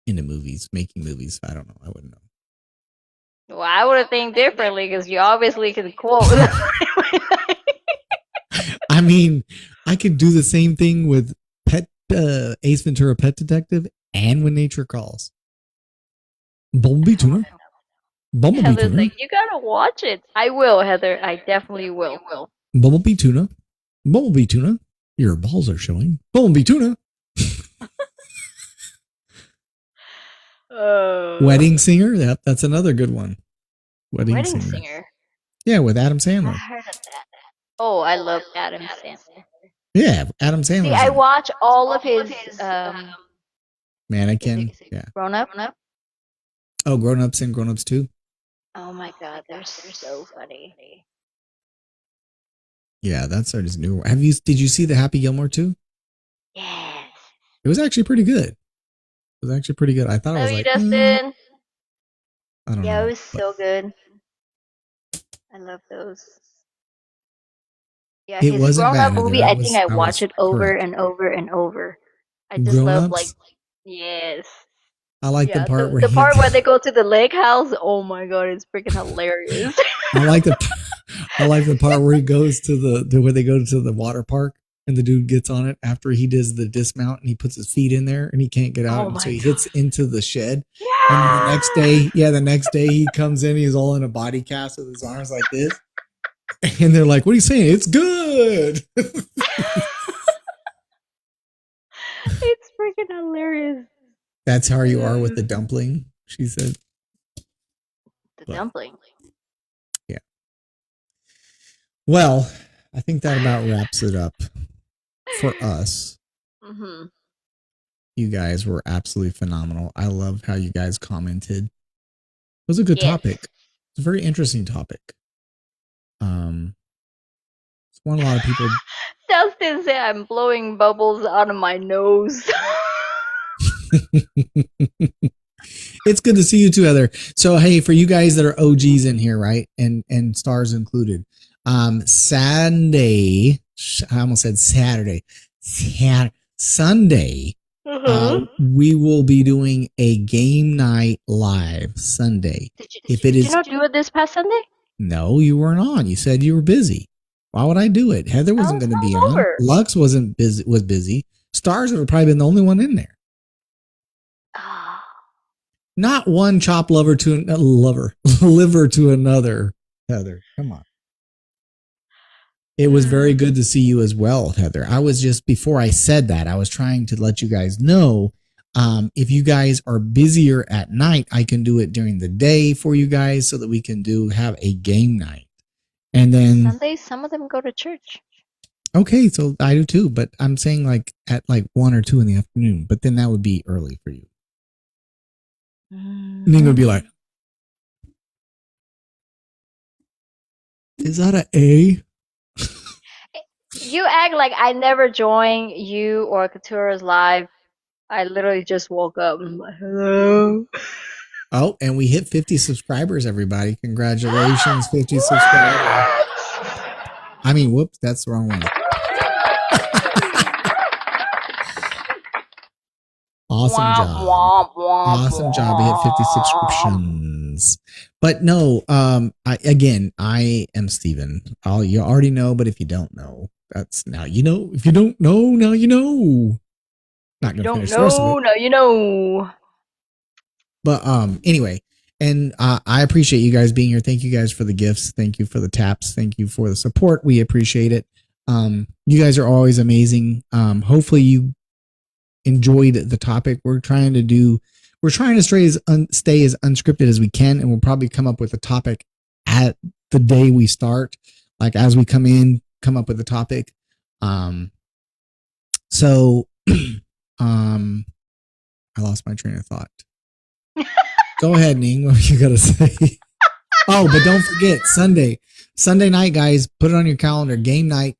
into movies, making movies. I don't know. I wouldn't know. Well, I would have think differently because you obviously can quote. I mean, I could do the same thing with Ace Ventura: Pet Detective and When Nature Calls. Bumblebee Tuna. Bumblebee Heather's Tuna. like, you gotta watch it. I will, Heather. I definitely will. Bumblebee Tuna. Bumblebee Tuna. Your balls are showing. Bumblebee Tuna. Wedding Singer. Yep, that's another good one. Wedding Singer. Yeah, with Adam Sandler. I heard of that. Oh, I love Adam Sandler. Yeah, Adam Sandler. See, I watch all of his Mannequin. Yeah. Grown Up. Oh, Grown Ups and Grown Ups 2. Oh my god, they're so funny. Yeah, that's his new. Did you see the Happy Gilmore 2? Yes. It was actually pretty good. I thought it was like Dustin. I don't know. Yeah, it was so good. I love those. Yeah, it his wasn't Grown Up bad. movie, I think I watch it over and over and over. I just love like yes. I like the part where where they go to the lake house. Oh my god, it's freaking hilarious. I like the part where he goes to where they go to the water park and the dude gets on it after he does the dismount and he puts his feet in there and he can't get out, and so he hits into the shed. Yeah! And the next day he comes in, he's all in a body cast with his arms like this, and they're like, "What are you saying? It's good." It's freaking hilarious. That's how you are with the dumpling, she said. The dumpling. Yeah. Well, I think that about wraps it up for us. Mm-hmm. You guys were absolutely phenomenal. I love how you guys commented. It was a good topic. It's a very interesting topic. It's one a lot of people. Dustin said I'm blowing bubbles out of my nose. It's good to see you too, Heather. So hey, for you guys that are OGs in here, right, and stars included, Sunday, I almost said Saturday, Sunday, we will be doing a game night live Sunday. Did you not do it this past Sunday? No, you weren't on. You said you were busy. Why would I do it? Heather wasn't going to be on. Lux wasn't busy. Was busy. Stars would have probably been the only one in there. Not one chop liver to another. Heather, come on. It was very good to see you as well, Heather. I was just, before I said that, I was trying to let you guys know, if you guys are busier at night, I can do it during the day for you guys so that we can have a game night. And then Sundays, some of them go to church. Okay, so I do too, but I'm saying like at like 1 or 2 in the afternoon, but then that would be early for you. And then it would be like, is that an A? You act like I never joined you or Katura's live. I literally just woke up and I'm like, hello. Oh, and we hit 50 subscribers, everybody. Congratulations, 50 subscribers. I mean, whoops, that's the wrong one. Awesome job. Awesome job. We hit 50 subscriptions. But no, I am Steven. You already know, but if you don't know, that's now you know. If you don't know, now you know. Not gonna finish the rest of it. Now you know. But anyway, and I appreciate you guys being here. Thank you guys for the gifts. Thank you for the taps. Thank you for the support. We appreciate it. You guys are always amazing. Hopefully you enjoyed the topic. We're trying to stay as unscripted as we can, and we'll probably come up with a topic at the day we start. Like as we come up with a topic. I lost my train of thought. Go ahead, Ning. What you gotta say? Oh, but don't forget Sunday night, guys. Put it on your calendar. Game night,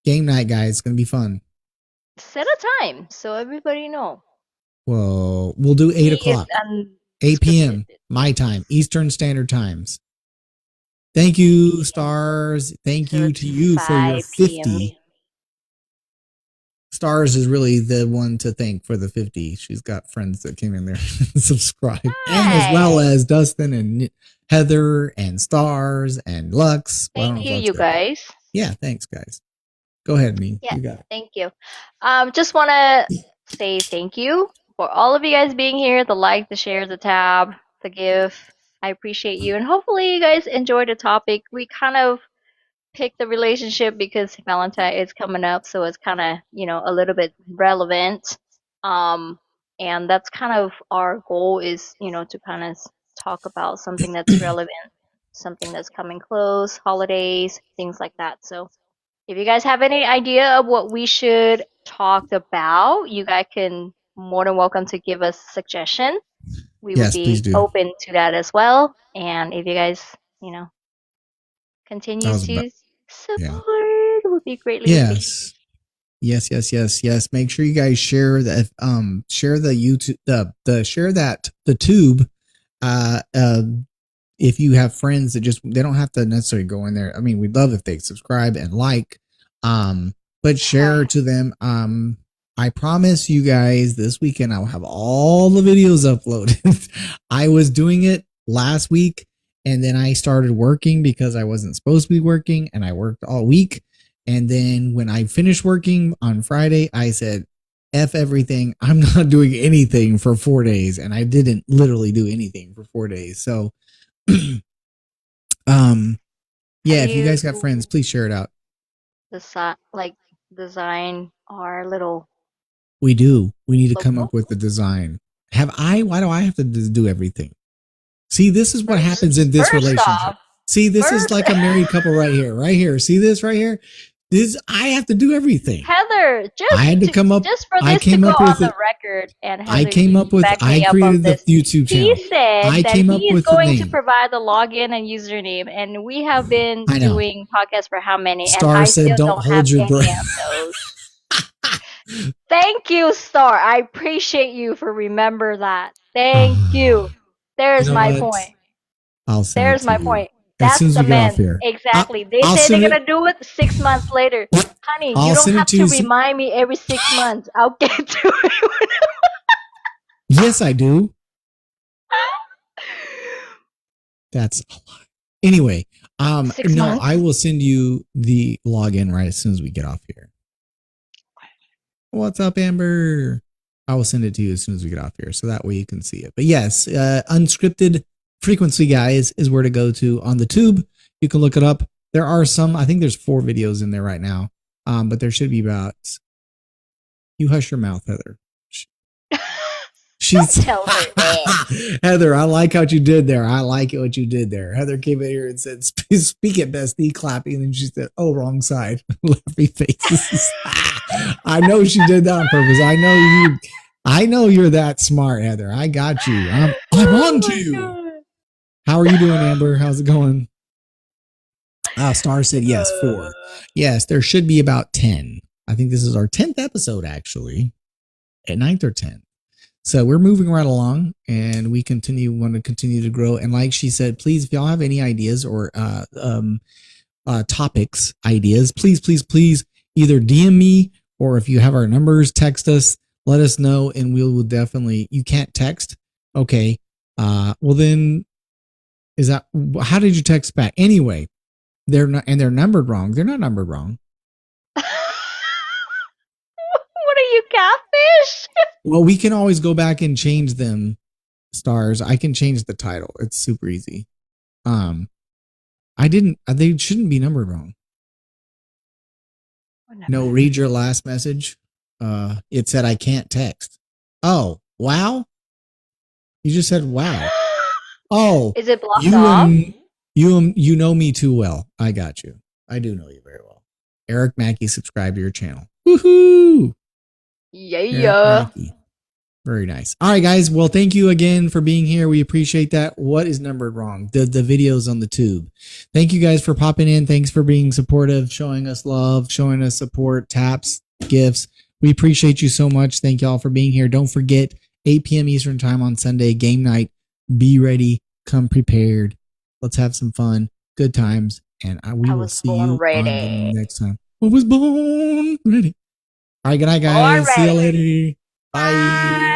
guys. It's gonna be fun. Set a time so everybody know. Well, we'll do 8 o'clock. 8 p.m. my time, Eastern Standard Times. Thank you, Stars. Thank you to you for your 50. Stars is really the one to thank for the 50. She's got friends that came in there and subscribed. And as well as Dustin and Heather and Stars and Lux. Thank you guys. Yeah, thanks, guys. Go ahead, Nee. Yeah, you got it. Thank you. Just want to say thank you for all of you guys being here, the like, the share, the tab, the give. I appreciate you. And hopefully you guys enjoyed the topic. We kind of picked the relationship because Valentine is coming up, so it's kind of, a little bit relevant. And that's kind of our goal is, to kind of talk about something that's relevant, something that's coming close, holidays, things like that. So if you guys have any idea of what we should talk about, you guys can more than welcome to give us a suggestion. We would be open to that as well. And if you guys, continue to support, it would be greatly appreciated. Yes. Make sure you guys share that. Share the YouTube. Share the tube. If you have friends that they don't have to necessarily go in there. I mean, we'd love if they subscribe and like, but share to them. I promise you guys this weekend, I'll have all the videos uploaded. I was doing it last week and then I started working because I wasn't supposed to be working and I worked all week. And then when I finished working on Friday, I said, F everything. I'm not doing anything for 4 days. And I didn't literally do anything for 4 days. So, if you guys got friends, please share it out. Design our little. We do. We need to come up with the design. Why do I have to do everything? See, this is what happens in this relationship. See, this is like a married couple right here. Right here. See this right here? I have to do everything. Heather, I had to come up. Just for this to go on the record, and Heather, I created the YouTube channel. He said that he is going to provide the login and username, and we have been doing podcasts for how many? Star and I said, still "Don't hold your breath." Thank you, Star. I appreciate you for remember that. Thank you. There's my point. There's my point. That's the man. Exactly. They say they're going to do it 6 months later. Honey, you don't have to remind me every 6 months. I'll get to it. Yes, I do. That's a lot. Anyway, I will send you the login right as soon as we get off here. What's up, Amber? I will send it to you as soon as we get off here, so that way you can see it. But yes, Unscripted Frequency, guys, is where to go to on the tube. You can look it up. There are some, I think there's 4 videos in there right now. But there should be about, you hush your mouth, Heather. Don't tell her that. Heather, I like what you did there. I like what you did there. Heather came in here and said, speak it, bestie, clapping. And then she said, oh, wrong side. Laughy faces. I know she did that on purpose. I know you're that smart, Heather. I got you. I'm on to you. God. How are you doing, Amber? How's it going? Star said yes, 4. Yes, there should be about 10. I think this is our 10th episode, actually, at 9th or 10th. So we're moving right along, and we want to continue to grow. And like she said, please, if y'all have any ideas or topics, ideas, please either DM me or if you have our numbers, text us. Let us know, and we will definitely. You can't text, okay? Well then. How did you text back? Anyway, they're numbered wrong. They're not numbered wrong. What are you, catfish? Well, we can always go back and change them, Stars. I can change the title. It's super easy. They shouldn't be numbered wrong. No, read your last message. It said I can't text. Oh, wow. You just said wow. Oh, is it blocked off? You know me too well. I got you. I do know you very well. Eric Mackey, subscribe to your channel. Woohoo! Yeah. Very nice. All right, guys. Well, thank you again for being here. We appreciate that. What is numbered wrong? The videos on the tube. Thank you guys for popping in. Thanks for being supportive, showing us love, showing us support, taps, gifts. We appreciate you so much. Thank y'all for being here. Don't forget, 8 p.m. Eastern time on Sunday, game night. Be ready. Come prepared. Let's have some fun. Good times. And we will see you on the next time. I was born ready. All right, good night, guys. See you later. Bye.